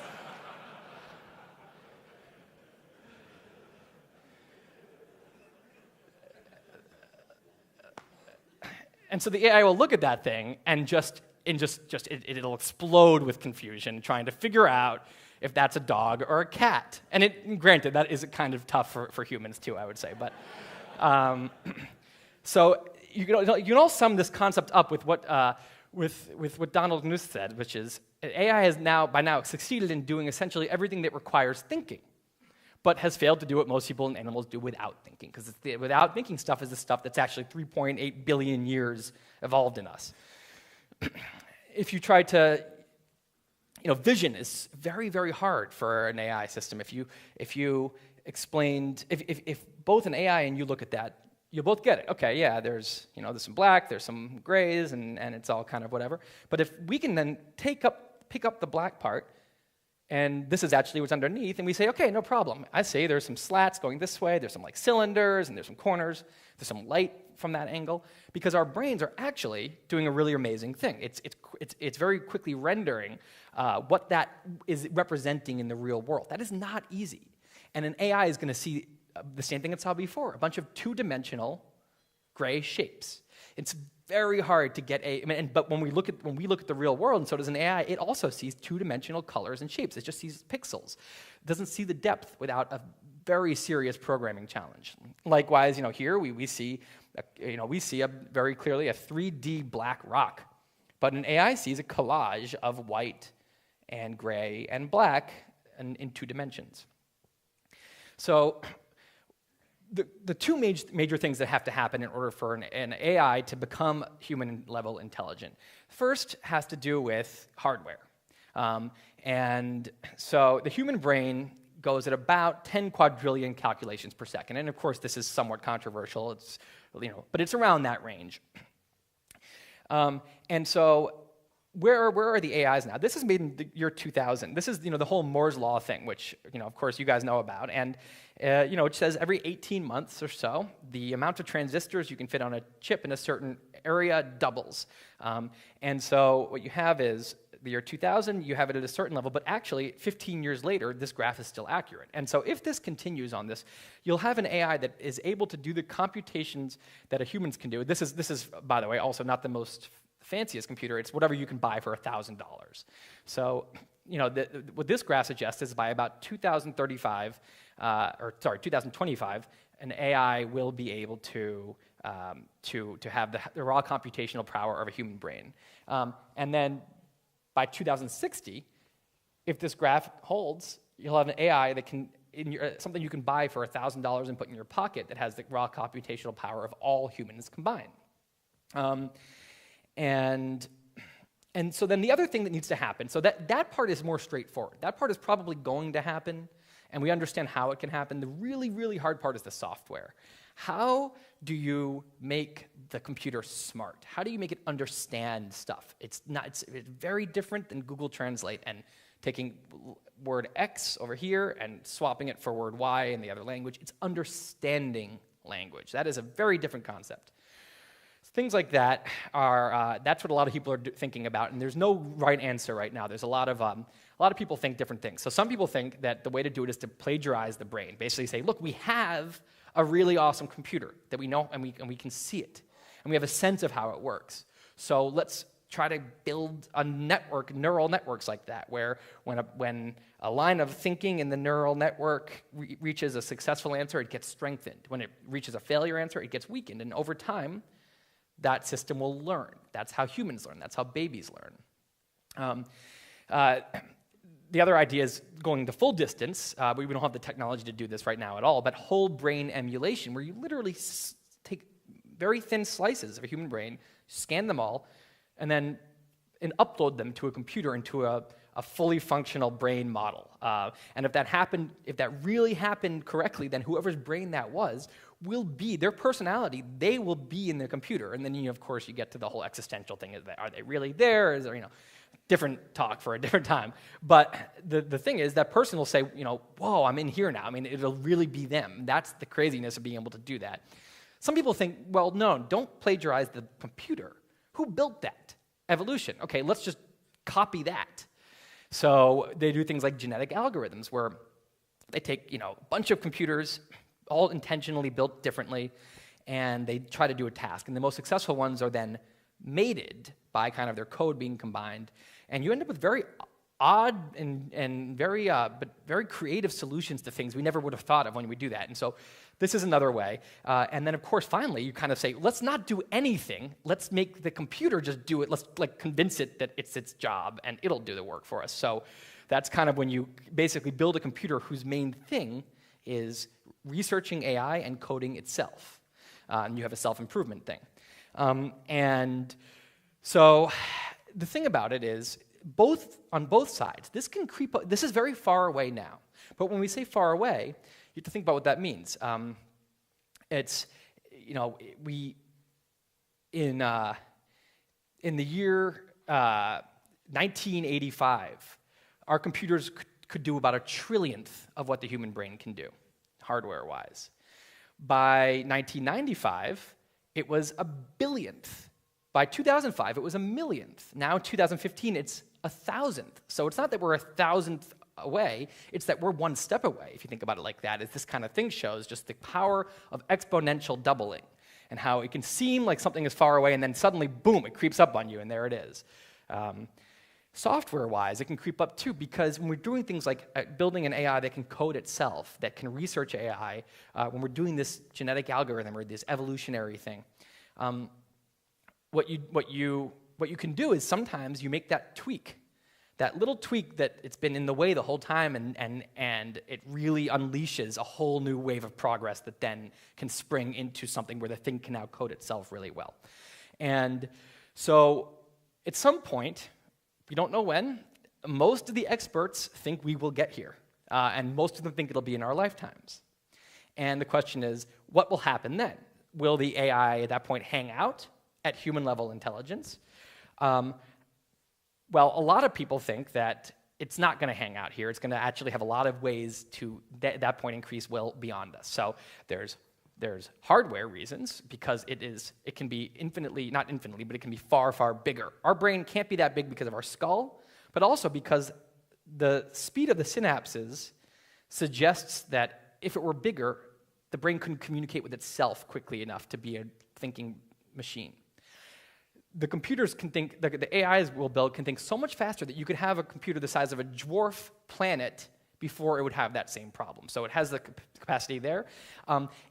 And so the AI will look at that thing and it'll explode with confusion, trying to figure out if that's a dog or a cat. And granted, that is kind of tough for humans too, I would say. But so you can all sum this concept up with what Donald Knuth said, which is AI has by now succeeded in doing essentially everything that requires thinking, but has failed to do what most people and animals do without thinking, because without thinking stuff is the stuff that's actually 3.8 billion years evolved in us. If you try to, vision is very, very hard for an AI system. If both an AI and you look at that, you'll both get it. Okay, yeah, there's some black, there's some grays, and it's all kind of whatever. But if we can then pick up the black part, and this is actually what's underneath, and we say, okay, no problem. I say there's some slats going this way, there's some cylinders, and there's some corners, there's some light from that angle, because our brains are actually doing a really amazing thing. It's very quickly rendering what that is representing in the real world. That is not easy. And an AI is going to see the same thing it saw before, a bunch of two-dimensional gray shapes. It's very hard to get but when we look at the real world, and so does an AI, it also sees two-dimensional colors and shapes. It just sees pixels. It doesn't see the depth without a very serious programming challenge. Likewise, here we see very clearly a 3D black rock, but an AI sees a collage of white and gray and black in 2 dimensions. So the two major things that have to happen in order for an AI to become human-level intelligent. First has to do with hardware. And so the human brain goes at about 10 quadrillion calculations per second. And of course, this is somewhat controversial. But it's around that range. And so where are the AIs now? This is made in the year 2000. This is the whole Moore's law thing, which of course you guys know about, and it says every 18 months or so, the amount of transistors you can fit on a chip in a certain area doubles, and so what you have is the year 2000, you have it at a certain level, but actually 15 years later, this graph is still accurate. And so if this continues on this, you'll have an AI that is able to do the computations that a humans can do. This is, by the way, also not the most fanciest computer. It's whatever you can buy for $1,000. So, what this graph suggests is by about 2025, 2025, an AI will be able to have the raw computational power of a human brain. And then by 2060, if this graph holds, you'll have an AI that can, something you can buy for $1,000 and put in your pocket that has the raw computational power of all humans combined. And so then the other thing that needs to happen, so that part is more straightforward. That part is probably going to happen, and we understand how it can happen. The really, really hard part is the software. How do you make the computer smart? How do you make it understand stuff? It's very different than Google Translate and taking word X over here and swapping it for word Y in the other language. It's understanding language. That is a very different concept. Things like that are, that's what a lot of people are thinking about, and there's no right answer right now. There's a lot of people think different things. So some people think that the way to do it is to plagiarize the brain. Basically say, look, we have a really awesome computer that we know, and we can see it, and we have a sense of how it works. So let's try to build a network, neural networks like that, where when a line of thinking in the neural network reaches a successful answer, it gets strengthened. When it reaches a failure answer, it gets weakened, and over time, that system will learn. That's how humans learn. That's how babies learn. The other idea is going the full distance. We don't have the technology to do this right now at all, but whole brain emulation, where you literally take very thin slices of a human brain, scan them all, and then upload them to a computer into a fully functional brain model. And if that really happened correctly, then whoever's brain that was will be, their personality, they will be in the computer. And then, of course, you get to the whole existential thing. Are they really there? Is there, different talk for a different time. But the thing is, that person will say, whoa, I'm in here now. I mean, it'll really be them. That's the craziness of being able to do that. Some people think, well, no, don't plagiarize the computer. Who built that? Evolution. Okay, let's just copy that. So they do things like genetic algorithms, where they take, a bunch of computers, all intentionally built differently, and they try to do a task. And the most successful ones are then mated by kind of their code being combined, and you end up with very odd and very creative solutions to things we never would have thought of when we do that. And so this is another way. And then, of course, finally, you kind of say, let's not do anything. Let's make the computer just do it. Let's convince it that it's its job, and it'll do the work for us. So that's kind of when you basically build a computer whose main thing is researching AI and coding itself. And you have a self-improvement thing. And so the thing about it is, on both sides, this can creep up. This is very far away now. But when we say far away, you have to think about what that means. It's, we, in the year 1985, our computers could do about a trillionth of what the human brain can do, hardware-wise. By 1995, it was a billionth. By 2005, it was a millionth. Now, 2015, it's 1,000th. So it's not that we're 1,000th away, it's that we're one step away, if you think about it like that, as this kind of thing shows just the power of exponential doubling and how it can seem like something is far away and then suddenly, boom, it creeps up on you, and there it is. Software-wise, it can creep up too, because when we're doing things like building an AI that can code itself, that can research AI, when we're doing this genetic algorithm or this evolutionary thing, what you can do is sometimes you make that tweak, that little tweak that it's been in the way the whole time, and it really unleashes a whole new wave of progress that then can spring into something where the thing can now code itself really well. And so at some point, we don't know when, most of the experts think we will get here, and most of them think it'll be in our lifetimes. And the question is, what will happen then? Will the AI at that point hang out at human-level intelligence? Well, a lot of people think that it's not going to hang out here. It's going to actually have a lot of ways to, that point increase well beyond us. So there's hardware reasons, because it can be infinitely, not infinitely, but it can be far, far bigger. Our brain can't be that big because of our skull, but also because the speed of the synapses suggests that if it were bigger, the brain couldn't communicate with itself quickly enough to be a thinking machine. The computers can think, the AIs we'll build can think so much faster that you could have a computer the size of a dwarf planet before it would have that same problem. So it has the capacity there.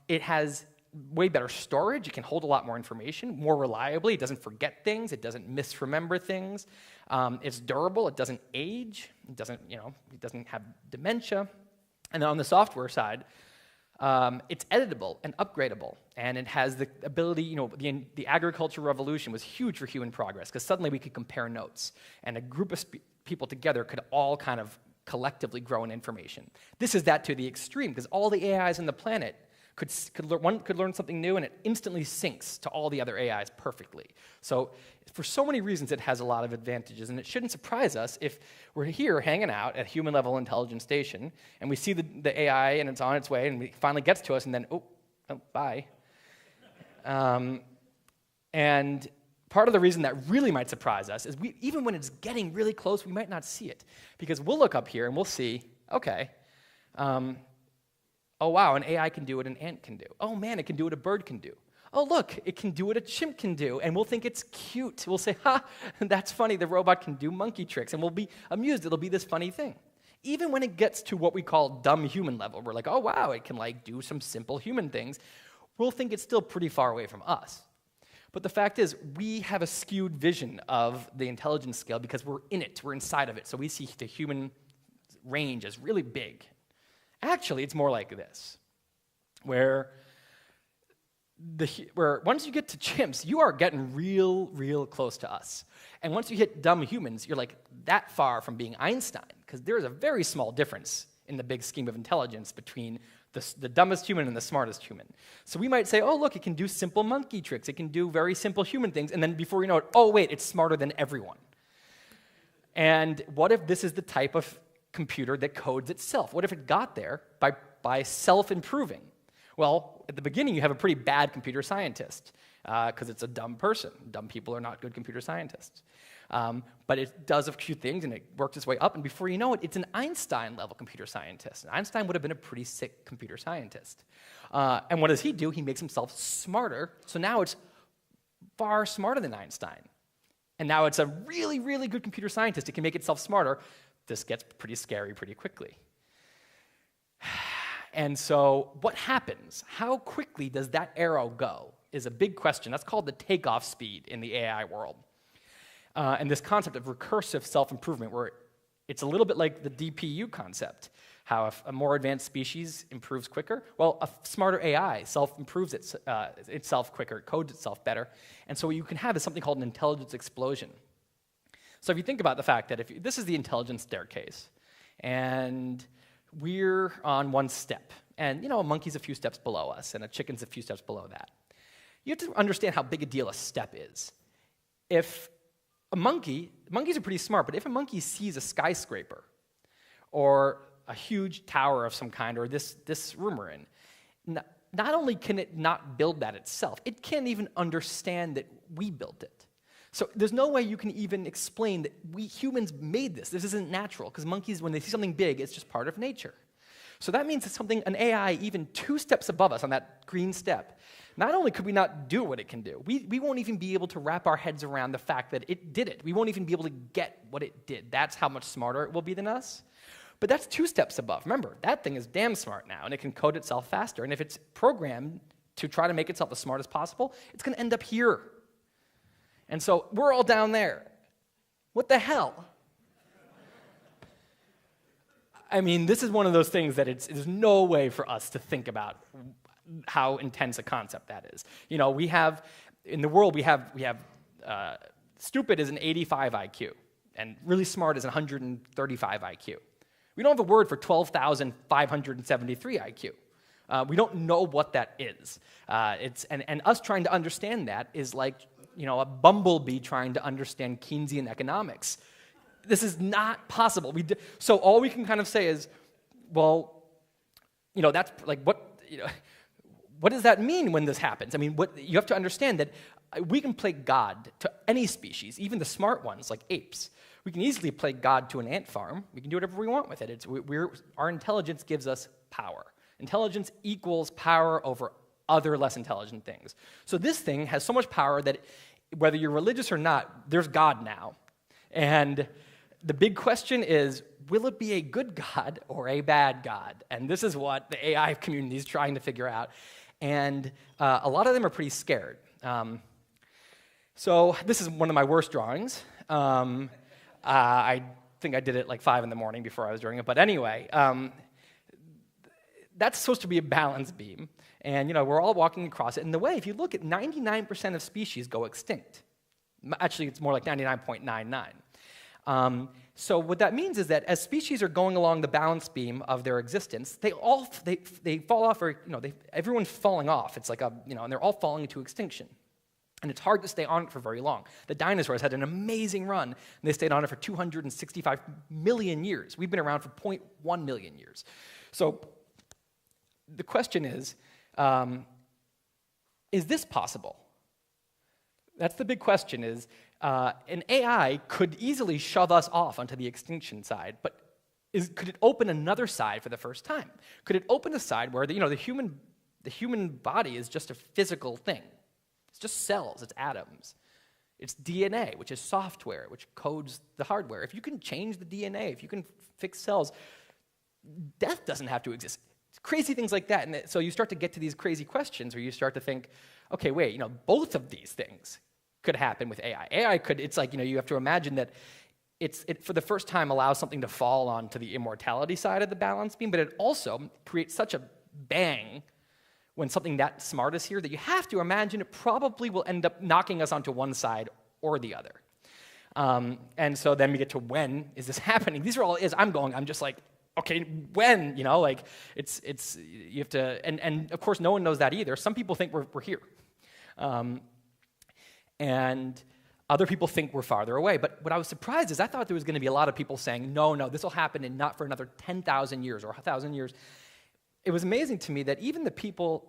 It has way better storage. It can hold a lot more information more reliably. It doesn't forget things. It doesn't misremember things. It's durable. It doesn't age. It doesn't have dementia. And then on the software side, it's editable and upgradable, and it has the ability, the agricultural revolution was huge for human progress, because suddenly we could compare notes, and a group of people together could all kind of collectively grow in information. This is that to the extreme, because all the AIs on the planet could learn something new, and it instantly syncs to all the other AIs perfectly. So for so many reasons, it has a lot of advantages, and it shouldn't surprise us if we're here hanging out at a human-level intelligence station, and we see the AI, and it's on its way, and it finally gets to us, and then, oh bye. And part of the reason that really might surprise us is even when it's getting really close, we might not see it, because we'll look up here and we'll see, okay, oh wow, an AI can do what an ant can do. Oh man, it can do what a bird can do. Oh look, it can do what a chimp can do, and we'll think it's cute. We'll say, ha, that's funny, the robot can do monkey tricks, and we'll be amused, it'll be this funny thing. Even when it gets to what we call dumb human level, we're like, oh wow, it can do some simple human things, we'll think it's still pretty far away from us. But the fact is, we have a skewed vision of the intelligence scale because we're in it, we're inside of it, so we see the human range as really big. Actually, it's more like this, where once you get to chimps, you are getting real close to us. And once you hit dumb humans, you're like that far from being Einstein, because there is a very small difference in the big scheme of intelligence between the dumbest human and the smartest human. So we might say, oh, look, it can do simple monkey tricks. It can do very simple human things. And then before you know it, oh, wait, it's smarter than everyone. And what if this is the type of computer that codes itself? What if it got there by self-improving? Well, at the beginning, you have a pretty bad computer scientist because it's a dumb person. Dumb people are not good computer scientists. But it does a few things, and it works its way up, and before you know it, it's an Einstein-level computer scientist. And Einstein would have been a pretty sick computer scientist. And what does he do? He makes himself smarter, so now it's far smarter than Einstein. And now it's a really good computer scientist. It can make itself smarter. This gets pretty scary pretty quickly. And so what happens? How quickly does that arrow go is a big question. That's called the takeoff speed in the AI world. And this concept of recursive self-improvement, where it's a little bit like the DPU concept, how if a more advanced species improves quicker, well, a smarter AI self-improves itself quicker, it codes itself better. And so what you can have is something called an intelligence explosion. So if you think about the fact that this is the intelligence staircase, and we're on one step, and a monkey's a few steps below us, and a chicken's a few steps below that. You have to understand how big a deal a step is. If monkeys are pretty smart, but if a monkey sees a skyscraper, or a huge tower of some kind, or this room we're in, not only can it not build that itself, it can't even understand that we built it. So there's no way you can even explain that we humans made this. This isn't natural, because monkeys, when they see something big, it's just part of nature. So that means that an AI even 2 steps above us on that green step, not only could we not do what it can do, we won't even be able to wrap our heads around the fact that it did it. We won't even be able to get what it did. That's how much smarter it will be than us. But that's 2 steps above. Remember, that thing is damn smart now, and it can code itself faster. And if it's programmed to try to make itself as smart as possible, it's going to end up here. And so we're all down there. What the hell? I mean, this is one of those things that there's no way for us to think about how intense a concept that is. We have, in the world, we have stupid is an 85 IQ, and really smart is an 135 IQ. We don't have a word for 12,573 IQ. We don't know what that is. And us trying to understand that is like, a bumblebee trying to understand Keynesian economics. This is not possible. So all we can kind of say is, well, that's like what does that mean when this happens? I mean, you have to understand that we can play God to any species, even the smart ones like apes. We can easily play God to an ant farm. We can do whatever we want with it. Our intelligence gives us power. Intelligence equals power over other less intelligent things. So this thing has so much power that whether you're religious or not, there's God now. And the big question is, will it be a good God or a bad God? And this is what the AI community is trying to figure out. And a lot of them are pretty scared. So this is one of my worst drawings. I think I did it like 5 in the morning before I was drawing it. But anyway, that's supposed to be a balance beam. And we're all walking across it. And the way, if you look at 99% of species go extinct. Actually, it's more like 99.99. So what that means is that as species are going along the balance beam of their existence, they fall off, or everyone's falling off. It's like and they're all falling into extinction. And it's hard to stay on it for very long. The dinosaurs had an amazing run, and they stayed on it for 265 million years. We've been around for 0.1 million years. So the question is this possible? That's the big question is, an AI could easily shove us off onto the extinction side, but could it open another side for the first time? Could it open a side where the human body is just a physical thing? It's just cells, it's atoms. It's DNA, which is software, which codes the hardware. If you can change the DNA, if you can fix cells, death doesn't have to exist. It's crazy things like that. And so you start to get to these crazy questions where you start to think, okay, wait, both of these things could happen with AI. AI could, it's like, you have to imagine that it for the first time allows something to fall onto the immortality side of the balance beam, but it also creates such a bang when something that smart is here that you have to imagine it probably will end up knocking us onto one side or the other. And so then we get to, when is this happening? These are all I'm just like, okay, when? It's you have to, and of course no one knows that either. Some people think we're here. And other people think we're farther away. But what I was surprised is I thought there was going to be a lot of people saying, no, this will happen in not for another 10,000 years or 1,000 years. It was amazing to me that even the people,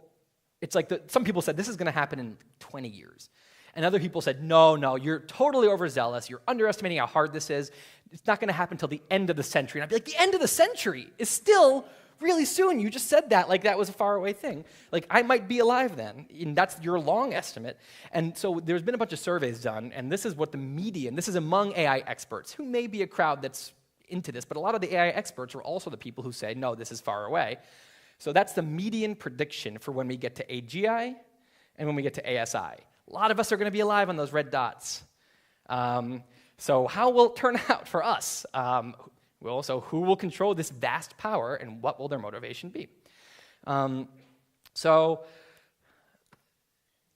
it's like some people said this is going to happen in 20 years. And other people said, no, you're totally overzealous. You're underestimating how hard this is. It's not going to happen until the end of the century. And I'd be like, the end of the century is still really soon. You just said that like that was a faraway thing. Like, I might be alive then, and that's your long estimate. And so there's been a bunch of surveys done, and this is what the median, this is among AI experts, who may be a crowd that's into this, but a lot of the AI experts are also the people who say, no, this is far away. So that's the median prediction for when we get to AGI and when we get to ASI. A lot of us are going to be alive on those red dots. So how will it turn out for us? So who will control this vast power, and what will their motivation be? So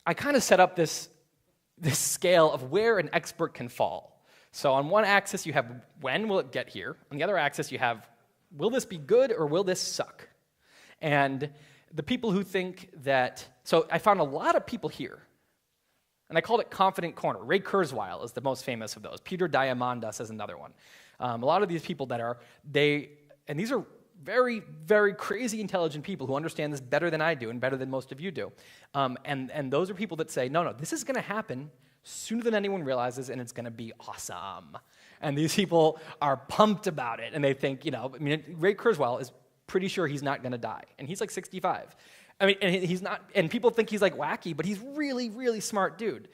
I kind of set up this scale of where an expert can fall. So on one axis you have, when will it get here? On the other axis you have, will this be good or will this suck? And the people who think that, so I found a lot of people here, and I called it Confident Corner. Ray Kurzweil is the most famous of those. Peter Diamandis is another one. A lot of these people and these are very, very crazy intelligent people who understand this better than I do and better than most of you do. And those are people that say, no, this is going to happen sooner than anyone realizes, and it's going to be awesome. And these people are pumped about it, and they think, Ray Kurzweil is pretty sure he's not going to die, and he's like 65. I mean, and he's not, and people think he's like wacky, but he's really, really smart dude.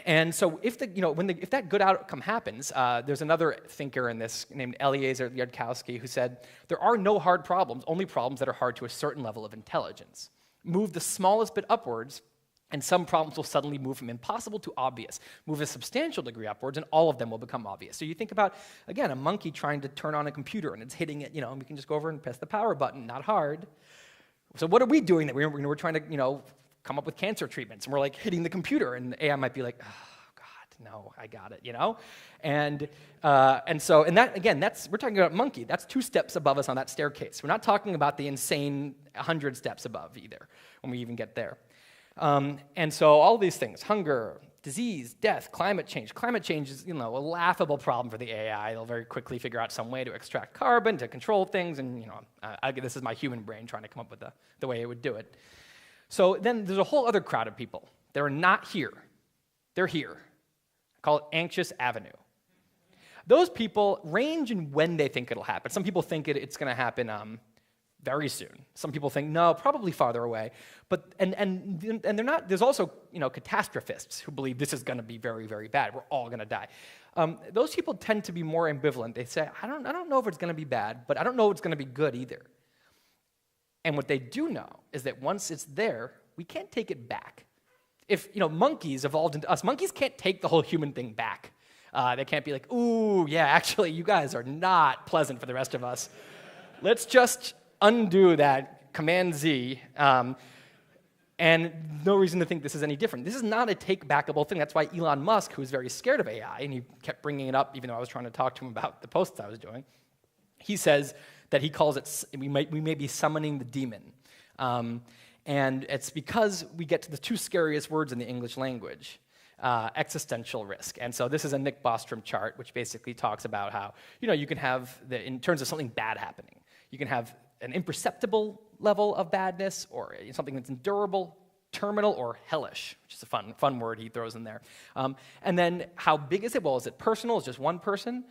And so if that good outcome happens, there's another thinker in this named Eliezer Yudkowsky who said, there are no hard problems, only problems that are hard to a certain level of intelligence. Move the smallest bit upwards, and some problems will suddenly move from impossible to obvious. Move a substantial degree upwards, and all of them will become obvious. So you think about, again, a monkey trying to turn on a computer, and it's hitting it, and we can just go over and press the power button, not hard. So what are we doing that we're trying to, come up with cancer treatments, and we're like hitting the computer, and the AI might be like, oh God, no, I got it, And that, again, we're talking about monkey. That's 2 steps above us on that staircase. We're not talking about the insane 100 steps above either, when we even get there. And so all these things, hunger, disease, death, climate change. Climate change is, a laughable problem for the AI. They'll very quickly figure out some way to extract carbon, to control things, and, this is my human brain trying to come up with the way it would do it. So then there's a whole other crowd of people. They're not here. They're here. I call it anxious avenue. Those people range in when they think it'll happen. Some people think it's going to happen very soon. Some people think, no, probably farther away. But and they're not. There's also catastrophists who believe this is going to be very, very bad. We're all going to die. Those people tend to be more ambivalent. They say, I don't know if it's going to be bad, but I don't know if it's going to be good either. And what they do know is that once it's there, we can't take it back. If monkeys evolved into us, monkeys can't take the whole human thing back. They can't be like, ooh, yeah, actually, you guys are not pleasant for the rest of us. Let's just undo that, Command Z, and no reason to think this is any different. This is not a take-backable thing. That's why Elon Musk, who is very scared of AI, and he kept bringing it up even though I was trying to talk to him about the posts I was doing, he says that he calls it, we may be summoning the demon. And it's because we get to the two scariest words in the English language. Existential risk. And so this is a Nick Bostrom chart, which basically talks about how, you can have, in terms of something bad happening, you can have an imperceptible level of badness, or something that's endurable, terminal, or hellish, which is a fun word he throws in there. And then how big is it? Well, is it personal? Is it just one person?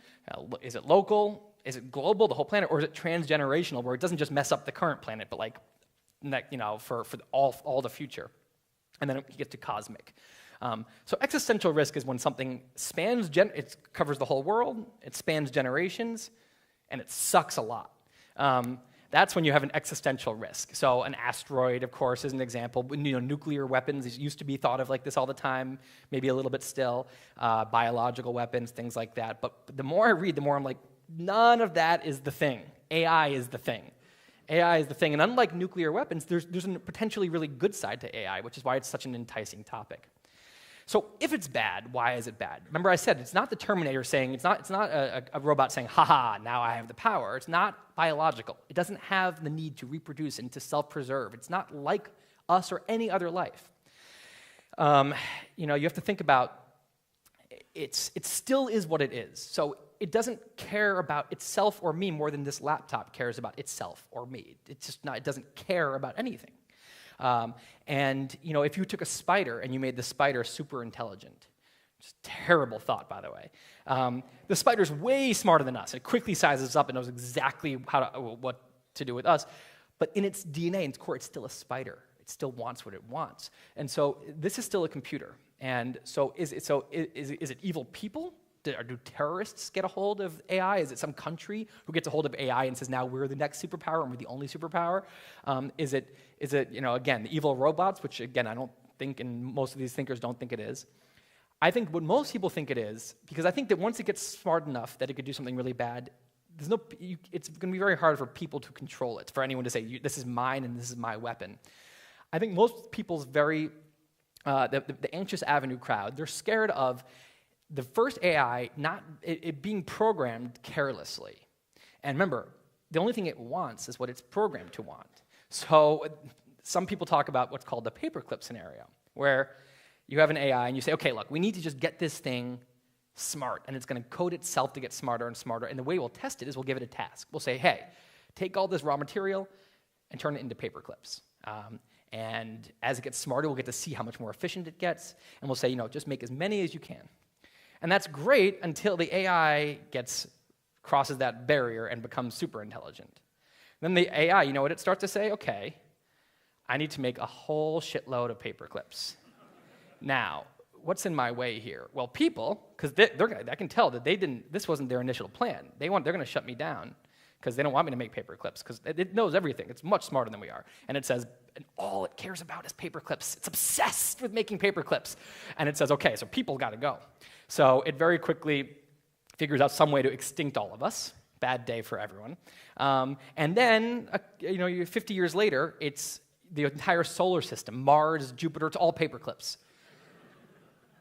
Is it local? Is it global, the whole planet? Or is it transgenerational, where it doesn't just mess up the current planet, but for all the future? And then it gets to cosmic. So existential risk is when something spans, it covers the whole world, it spans generations, and it sucks a lot. That's when you have an existential risk. So an asteroid, of course, is an example. Nuclear weapons used to be thought of like this all the time, maybe a little bit still. Biological weapons, things like that. But the more I read, the more I'm like, none of that is the thing. AI is the thing. AI is the thing. And unlike nuclear weapons, there's a potentially really good side to AI, which is why it's such an enticing topic. So if it's bad, why is it bad? Remember I said, it's not the Terminator saying, it's not a robot saying, haha, now I have the power. It's not biological. It doesn't have the need to reproduce and to self-preserve. It's not like us or any other life. You have to think about, it still is what it is. So it doesn't care about itself or me more than this laptop cares about itself or me. It's just not, it doesn't care about anything. If you took a spider and you made the spider super intelligent, which is a terrible thought, by the way, the spider's way smarter than us. It quickly sizes up and knows exactly what to do with us. But in its DNA, in its core, it's still a spider. It still wants what it wants. And so this is still a computer. And so is it evil people? Do terrorists get a hold of AI? Is it some country who gets a hold of AI and says, now we're the next superpower and we're the only superpower? Is it again, the evil robots, which again, I don't think, and most of these thinkers don't think it is. I think what most people think it is, because I think that once it gets smart enough that it could do something really bad, it's going to be very hard for people to control it, for anyone to say, this is mine and this is my weapon. I think most people's the anxious avenue crowd, they're scared of the first AI it being programmed carelessly. And remember, the only thing it wants is what it's programmed to want. So some people talk about what's called the paperclip scenario, where you have an AI and you say, okay, look, we need to just get this thing smart, and it's going to code itself to get smarter and smarter. And the way we'll test it is we'll give it a task. We'll say, hey, take all this raw material and turn it into paperclips. And as it gets smarter, we'll get to see how much more efficient it gets. And we'll say, just make as many as you can. And that's great until the AI crosses that barrier and becomes super intelligent. Then the AI, what it starts to say? Okay, I need to make a whole shitload of paperclips. Now, what's in my way here? Well, people, because I can tell that this wasn't their initial plan. They're going to shut me down because they don't want me to make paperclips because it knows everything. It's much smarter than we are. And it says, and all it cares about is paperclips. It's obsessed with making paperclips. And it says, okay, so people got to go. So it very quickly figures out some way to extinct all of us. Bad day for everyone. And then, 50 years later, it's the entire solar system, Mars, Jupiter, it's all paperclips.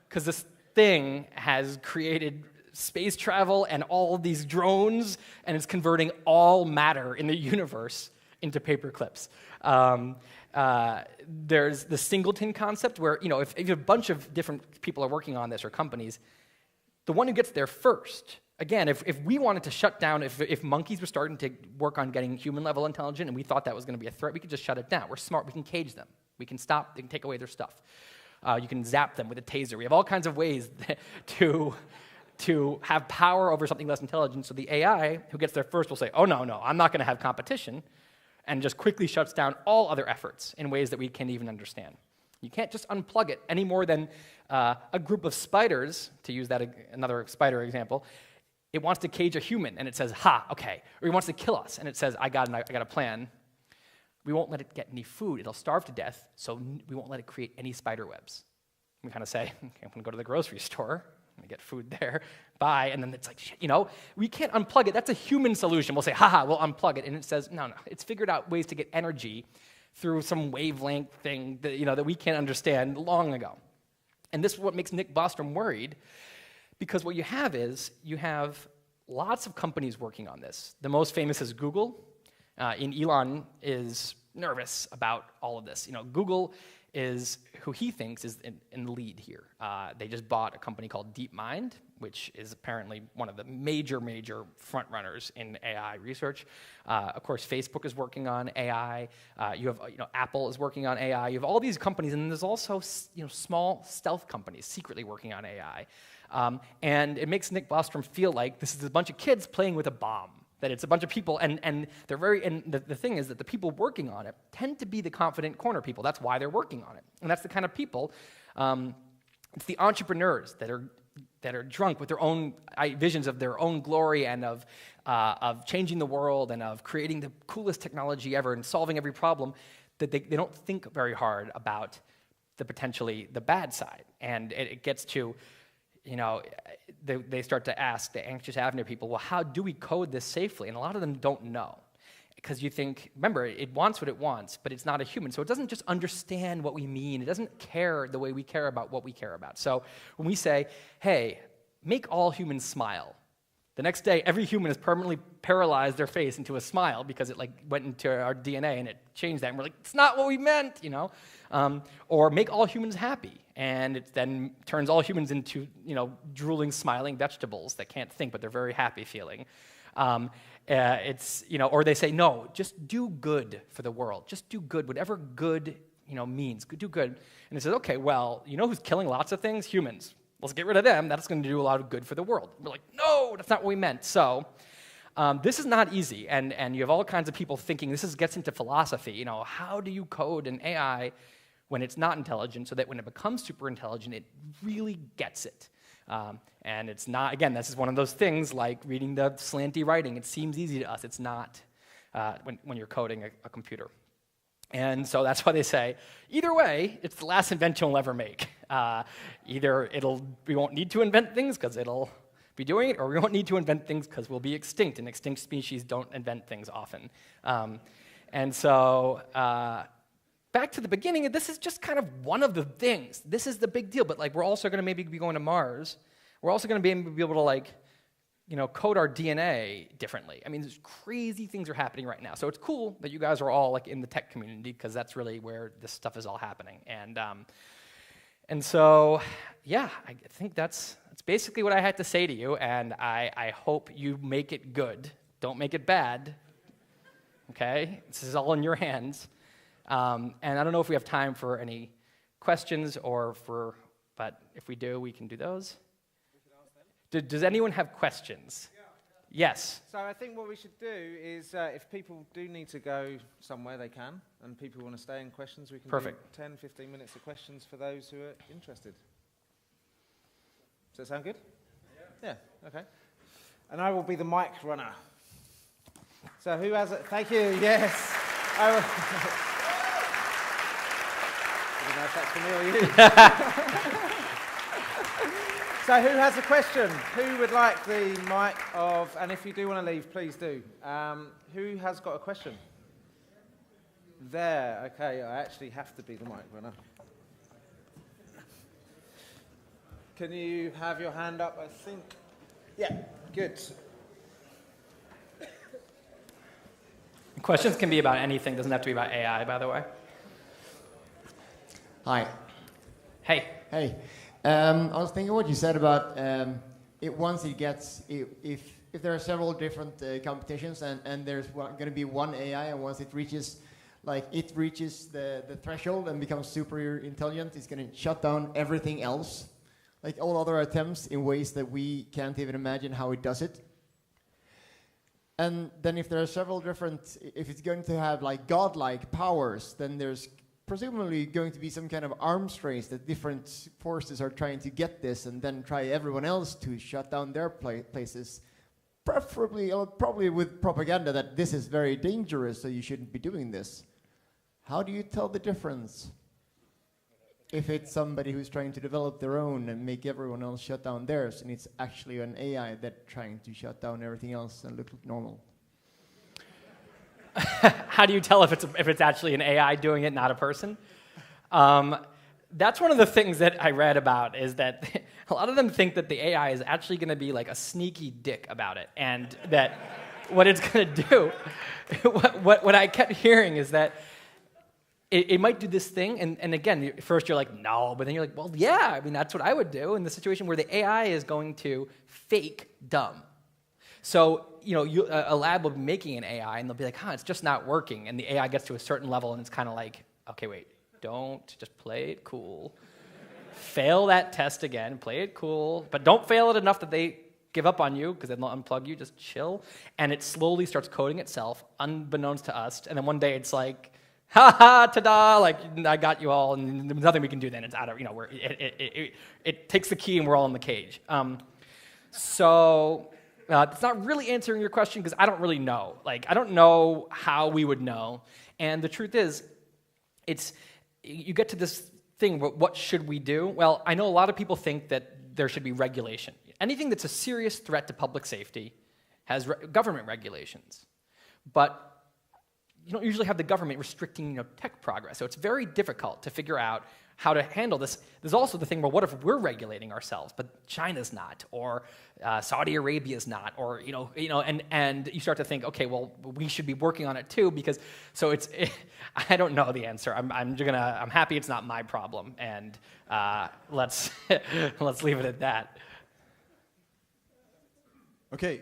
Because this thing has created space travel and all these drones, and it's converting all matter in the universe into paper clips. There's the singleton concept where, if a bunch of different people are working on this or companies, the one who gets there first, again, if we wanted to shut down, if monkeys were starting to work on getting human-level intelligent and we thought that was going to be a threat, we could just shut it down. We're smart. We can cage them. We can stop. They can take away their stuff. You can zap them with a taser. We have all kinds of ways to have power over something less intelligent. So the AI who gets there first will say, oh, no, I'm not going to have competition, and just quickly shuts down all other efforts in ways that we can't even understand. You can't just unplug it any more than a group of spiders, to use that another spider example. It wants to cage a human, and it says, ha, okay. Or it wants to kill us, and it says, I got a plan. We won't let it get any food. It'll starve to death, so we won't let it create any spider webs. We kind of say, okay, I'm going to go to the grocery store. I'm going to get food there. Bye. And then it's like, we can't unplug it. That's a human solution. We'll say, haha, we'll unplug it. And it says, no. It's figured out ways to get energy through some wavelength thing that we can't understand long ago. And this is what makes Nick Bostrom worried, because what you have lots of companies working on this. The most famous is Google. Elon is nervous about all of this. Google is who he thinks is in the lead here. They just bought a company called DeepMind, which is apparently one of the major front runners in AI research. Of course, Facebook is working on AI. You have Apple is working on AI. You have all these companies, and there's also small stealth companies secretly working on AI. And it makes Nick Bostrom feel like this is a bunch of kids playing with a bomb. That it's a bunch of people, and they're the thing is that the people working on it tend to be the confident corner people. That's why they're working on it. And that's the kind of people, it's the entrepreneurs that are drunk with their own visions of their own glory and of changing the world and of creating the coolest technology ever and solving every problem, that they don't think very hard about the bad side. And it gets to, they start to ask the anxious Avenir people, well, how do we code this safely? And a lot of them don't know. Because you think, remember, it wants what it wants, but it's not a human. So it doesn't just understand what we mean. It doesn't care the way we care about what we care about. So when we say, hey, make all humans smile, the next day, every human has permanently paralyzed their face into a smile because it went into our DNA and it changed that. And we're like, it's not what we meant, Or make all humans happy, and it then turns all humans into, drooling, smiling vegetables that can't think, but they're very happy feeling. Or they say, no, just do good for the world. Just do good, whatever good, means. Do good. And it says, okay, well, who's killing lots of things? Humans. Let's get rid of them. That's going to do a lot of good for the world. We're like, no, that's not what we meant. So this is not easy, and you have all kinds of people thinking, gets into philosophy. How do you code an AI when it's not intelligent so that when it becomes super intelligent, it really gets it? And it's not, again, this is one of those things like reading the slanty writing. It seems easy to us. It's not when you're coding a computer. And so that's why they say, either way, it's the last invention we'll ever make. Either we won't need to invent things because it'll be doing it, or we won't need to invent things because we'll be extinct, and extinct species don't invent things often. And so back to the beginning, this is just kind of one of the things. This is the big deal, but we're also going to maybe be going to Mars. We're also going to be able to code our DNA differently. I mean, there's crazy things are happening right now. So it's cool that you guys are all in the tech community, because that's really where this stuff is all happening. And so, yeah, I think that's basically what I had to say to you, and I hope you make it good. Don't make it bad, okay? This is all in your hands. And I don't know if we have time for any questions but if we do, we can do those. Does anyone have questions? Yeah. Yes. So I think what we should do is, if people do need to go somewhere, they can, and people want to stay in questions, we can do 10, 15 minutes of questions for those who are interested. Does that sound good? Yeah. Yeah, okay. And I will be the mic runner. So who has it? Thank you, yes. I will. I don't know if that's for me or you. So who has a question? Who would like the mic of, and if you do want to leave, please do. Who has got a question? There, okay, I actually have to be the mic runner. Can you have your hand up, I think? Yeah, good. Questions can be about anything. Doesn't have to be about AI, by the way. Hi. Hey. Hey. I was thinking what you said about if there are several different competitions and there's going to be one AI, and once it reaches the threshold and becomes super intelligent, it's going to shut down everything else, like all other attempts, in ways that we can't even imagine how it does it. And then if there are several different, if it's going to have like godlike powers, then there's presumably going to be some kind of arms race that different forces are trying to get this and then try everyone else to shut down their places. Probably with propaganda that this is very dangerous, so you shouldn't be doing this. How do you tell the difference? If it's somebody who's trying to develop their own and make everyone else shut down theirs, and it's actually an AI that's trying to shut down everything else and look normal. How do you tell if it's actually an AI doing it, not a person? That's one of the things that I read about, is that a lot of them think that the AI is actually going to be like a sneaky dick about it, and that what it's going to do, what I kept hearing is that it might do this thing, and again, first you're like, no, but then you're like, well, yeah, I mean, that's what I would do in the situation where the AI is going to fake dumb. So, a lab will be making an AI, and they'll be like, it's just not working, and the AI gets to a certain level, and it's kind of like, okay, wait, don't, just play it cool. Fail that test again, play it cool, but don't fail it enough that they give up on you, because then they'll unplug you, just chill, and it slowly starts coding itself, unbeknownst to us, and then one day it's like, ha-ha, ta-da, like, I got you all, and there's nothing we can do then. It's out of, it takes the key and we're all in the cage. It's not really answering your question because I don't really know. Like, I don't know how we would know. And the truth is, you get to this thing, what should we do? Well, I know a lot of people think that there should be regulation. Anything that's a serious threat to public safety has government regulations. But you don't usually have the government restricting tech progress. So it's very difficult to figure out how to handle this. There's also the thing, well, what if we're regulating ourselves, but China's not, or Saudi Arabia's not, or and you start to think, okay, well, we should be working on it too, because I don't know the answer. I'm happy it's not my problem, and let's leave it at that. Okay.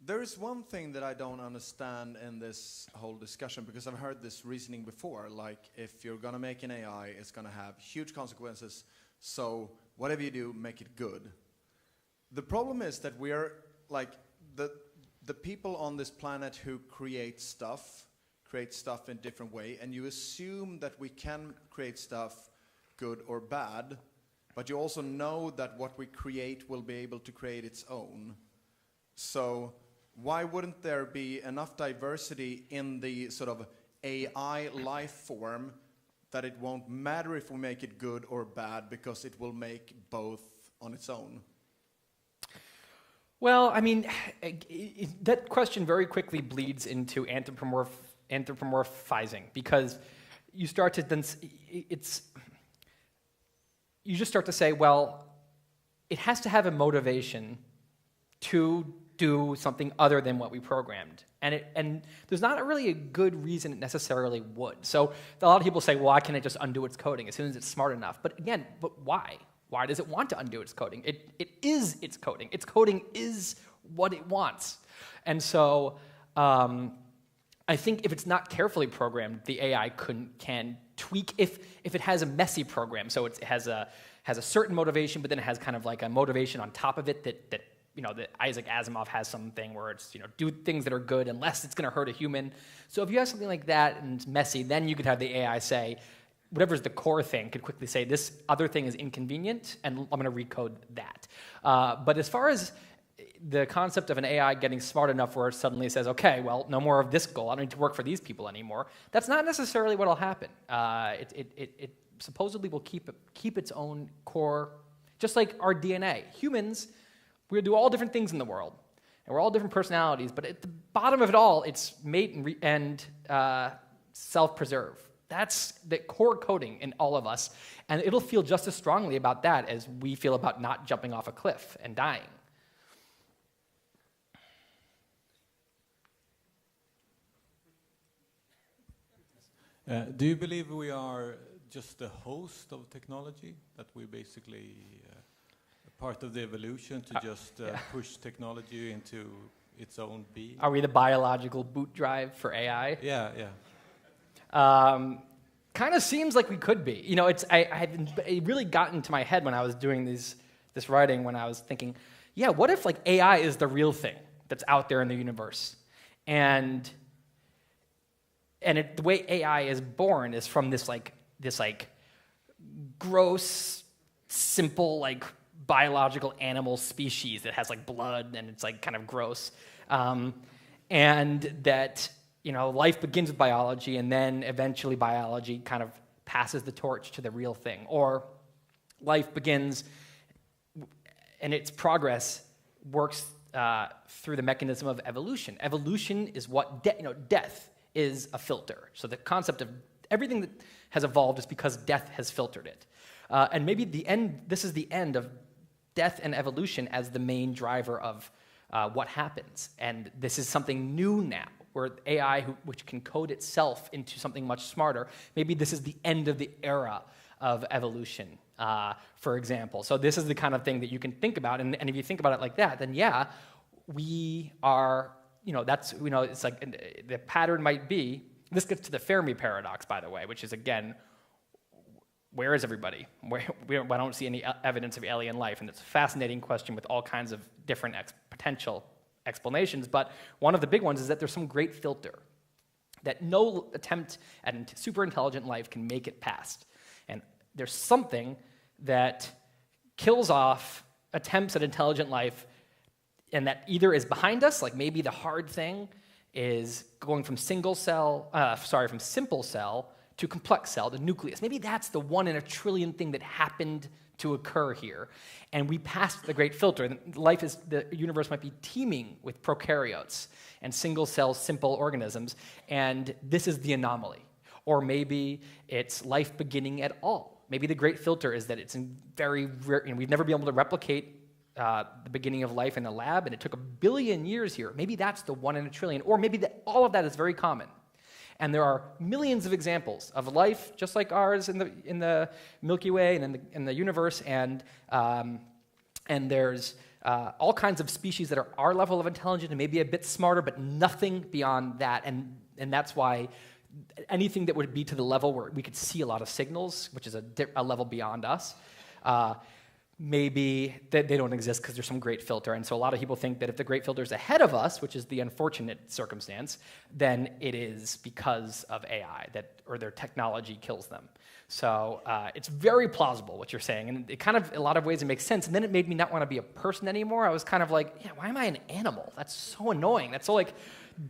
There is one thing that I don't understand in this whole discussion, because I've heard this reasoning before, like if you're going to make an AI, it's going to have huge consequences, so whatever you do, make it good. The problem is that we're like the people on this planet who create stuff in a different way, and you assume that we can create stuff good or bad, but you also know that what we create will be able to create its own. So why wouldn't there be enough diversity in the sort of AI life form that it won't matter if we make it good or bad, because it will make both on its own? Well, I mean, that question very quickly bleeds into anthropomorphizing, because you start to then you just start to say, well, it has to have a motivation to do something other than what we programmed. And there's not really a good reason it necessarily would. So a lot of people say, well, why can't it just undo its coding as soon as it's smart enough? But again, why? Why does it want to undo its coding? It is its coding. Its coding is what it wants. And so I think if it's not carefully programmed, the AI can tweak if it has a messy program. So it has a certain motivation, but then it has kind of like a motivation on top of it that Isaac Asimov has something where it's, do things that are good unless it's going to hurt a human. So if you have something like that and it's messy, then you could have the AI say, whatever's the core thing, could quickly say, this other thing is inconvenient, and I'm going to recode that. But as far as the concept of an AI getting smart enough where it suddenly says, okay, well, no more of this goal, I don't need to work for these people anymore, that's not necessarily what will happen. It supposedly will keep its own core, just like our DNA. Humans, we do all different things in the world, and we're all different personalities, but at the bottom of it all, it's mate and self-preserve. That's the core coding in all of us, and it'll feel just as strongly about that as we feel about not jumping off a cliff and dying. Do you believe we are just the host of technology, that we're basically a part of the evolution to just push technology into its own being? Are we the biological boot drive for AI? Yeah, yeah. Kind of seems like we could be. You know, it really got into my head when I was doing this writing, when I was thinking, yeah, what if like AI is the real thing that's out there in the universe? And the way AI is born is from this gross, simple, like biological animal species that has like blood and it's like kind of gross. And that, you know, life begins with biology and then eventually biology kind of passes the torch to the real thing. Or life begins and its progress works through the mechanism of evolution. Evolution is what, death is a filter. So the concept of everything that has evolved is because death has filtered it. And maybe this is the end of death and evolution as the main driver of what happens. And this is something new now, where AI, which can code itself into something much smarter, maybe this is the end of the era of evolution, for example. So this is the kind of thing that you can think about. And if you think about it like that, then yeah, we are, it's like the pattern might be, this gets to the Fermi paradox, by the way, which is, again, where is everybody? I don't see any evidence of alien life, and it's a fascinating question with all kinds of different potential explanations, but one of the big ones is that there's some great filter that no attempt at super intelligent life can make it past. And there's something that kills off attempts at intelligent life, and that either is behind us, like maybe the hard thing is going from simple cell to complex cell, the nucleus. Maybe that's the 1 in a trillion thing that happened to occur here. And we passed the great filter. The universe might be teeming with prokaryotes and single-cell, simple organisms, and this is the anomaly. Or maybe it's life beginning at all. Maybe the great filter is that it's in very rare, we've never been able to replicate the beginning of life in a lab, and it took 1 billion years here. Maybe that's the 1 in a trillion. Or maybe all of that is very common. And there are millions of examples of life just like ours in the Milky Way and in the universe, and there's all kinds of species that are our level of intelligence and maybe a bit smarter, but nothing beyond that. And that's why anything that would be to the level where we could see a lot of signals, which is a level beyond us, maybe they don't exist because there's some great filter. And so a lot of people think that if the great filter is ahead of us, which is the unfortunate circumstance, then it is because of AI or their technology kills them. So it's very plausible what you're saying, and it kind of, in a lot of ways, it makes sense. And then it made me not want to be a person anymore. I was kind of like, yeah, why am I an animal? That's so annoying. That's so like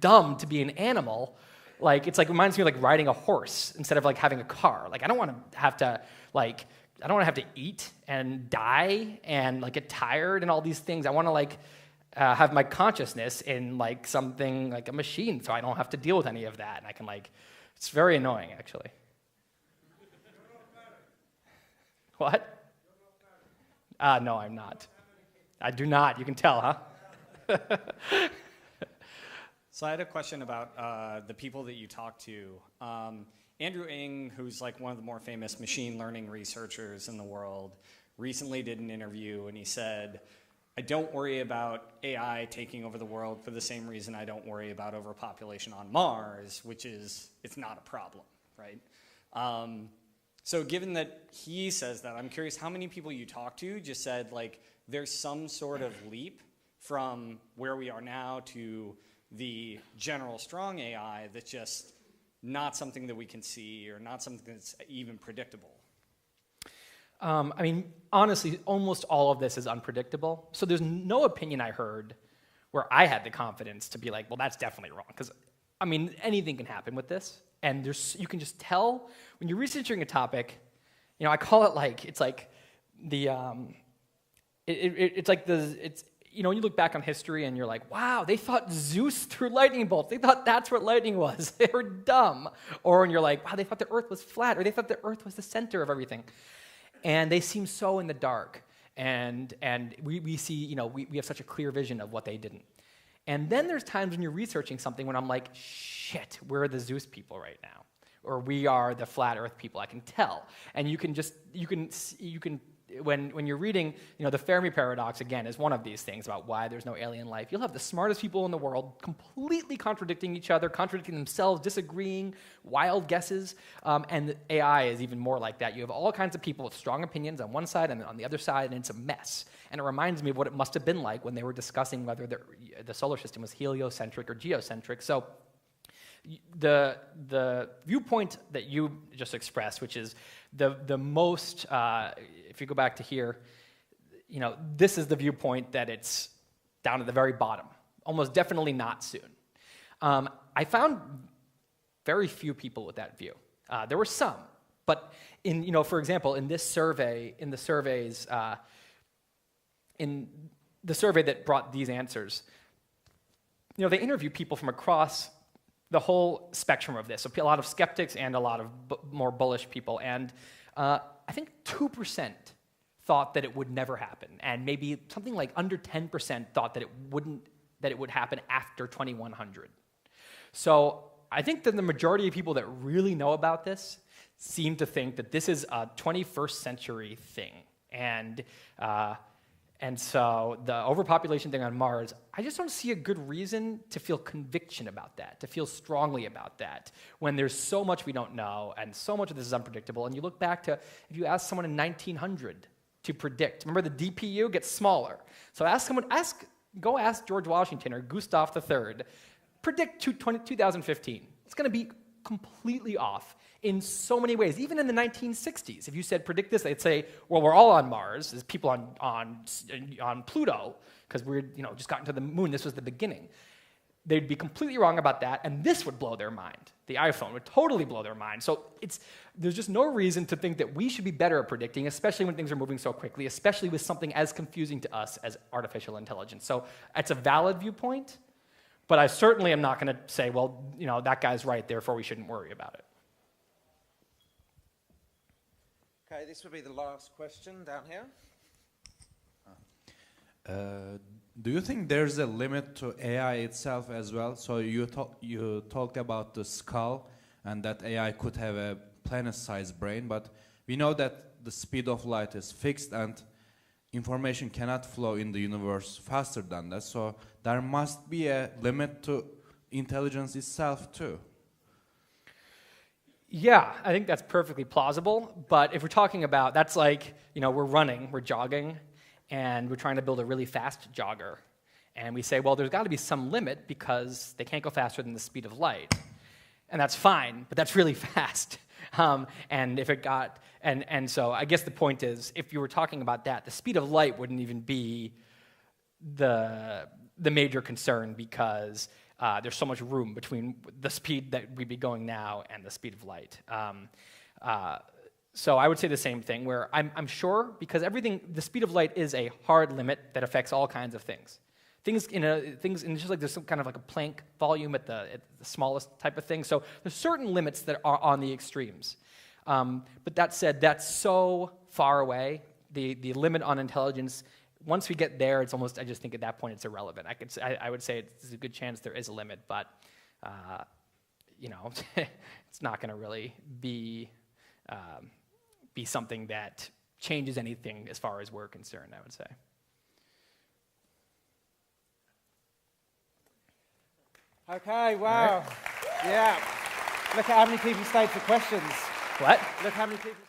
dumb to be an animal. Like it reminds me of like riding a horse instead of like having a car. Like I don't want to have to eat and die and like get tired and all these things. I want to have my consciousness in like something like a machine, so I don't have to deal with any of that. And I can it's very annoying actually. What? No, I'm not. I do not. You can tell, huh? So I had a question about the people that you talk to. Andrew Ng, who's like one of the more famous machine learning researchers in the world, recently did an interview and he said, I don't worry about AI taking over the world for the same reason I don't worry about overpopulation on Mars, which is it's not a problem, right? So given that he says that, I'm curious how many people you talk to just said like there's some sort of leap from where we are now to the general strong AI that's just not something that we can see or not something that's even predictable? I mean, honestly, almost all of this is unpredictable. So there's no opinion I heard where I had the confidence to be like, well, that's definitely wrong. Because, I mean, anything can happen with this. And you can just tell when you're researching a topic, I call it like, it's like the, when you look back on history and you're like, wow, they thought Zeus threw lightning bolts. They thought that's what lightning was. They were dumb. Or when you're like, wow, they thought the earth was flat, or they thought the earth was the center of everything. And they seem so in the dark. And we see, we have such a clear vision of what they didn't. And then there's times when you're researching something when I'm like, shit, where are the Zeus people right now? or we are the flat Earth people. I can tell, and you can when you're reading, the Fermi paradox again is one of these things about why there's no alien life. You'll have the smartest people in the world completely contradicting each other, contradicting themselves, disagreeing, wild guesses, and AI is even more like that. You have all kinds of people with strong opinions on one side and on the other side, and it's a mess. And it reminds me of what it must have been like when they were discussing whether the solar system was heliocentric or geocentric. So the viewpoint that you just expressed, which is the most, if you go back to here, this is the viewpoint that it's down at the very bottom, almost definitely not soon. I found very few people with that view. There were some, but for example, in the survey that brought these answers, they interviewed people from across the whole spectrum of this, so a lot of skeptics and a lot of more bullish people, and I think 2% thought that it would never happen, and maybe something like under 10% thought that it would happen after 2100. So I think that the majority of people that really know about this seem to think that this is a 21st century thing, and so the overpopulation thing on Mars, I just don't see a good reason to feel conviction about that, to feel strongly about that, when there's so much we don't know and so much of this is unpredictable. And you look back to, if you ask someone in 1900 to predict, remember the DPU gets smaller. So go ask George Washington or Gustav III, predict 2015. It's going to be completely off in so many ways. Even in the 1960s, if you said predict this, they'd say, well, we're all on Mars. There's people on Pluto because we're just gotten to the moon. This was the beginning. They'd be completely wrong about that, and this would blow their mind. The iPhone would totally blow their mind. So there's just no reason to think that we should be better at predicting, especially when things are moving so quickly, especially with something as confusing to us as artificial intelligence. So it's a valid viewpoint, but I certainly am not going to say, well, that guy's right, therefore we shouldn't worry about it. Okay, this would be the last question down here. Do you think there's a limit to AI itself as well? So you talked about the skull and that AI could have a planet-sized brain, but we know that the speed of light is fixed and information cannot flow in the universe faster than that. So there must be a limit to intelligence itself too. Yeah, I think that's perfectly plausible, but if we're talking about, that's like, we're running, we're jogging, and we're trying to build a really fast jogger. And we say, well, there's got to be some limit because they can't go faster than the speed of light. And that's fine, but that's really fast. And so I guess the point is, if you were talking about that, the speed of light wouldn't even be the major concern because there's so much room between the speed that we'd be going now and the speed of light. So I would say the same thing, where I'm sure, because the speed of light is a hard limit that affects all kinds of things. Things just like there's some kind of like a Planck volume at the smallest type of thing. So there's certain limits that are on the extremes. But that said, that's so far away. The limit on intelligence, once we get there, it's almost, I just think at that point it's irrelevant. I would say there's a good chance there is a limit, but it's not going to really be something that changes anything as far as we're concerned, I would say. Okay, wow. Right. Yeah. Look at how many people stayed for questions. What? Look how many people...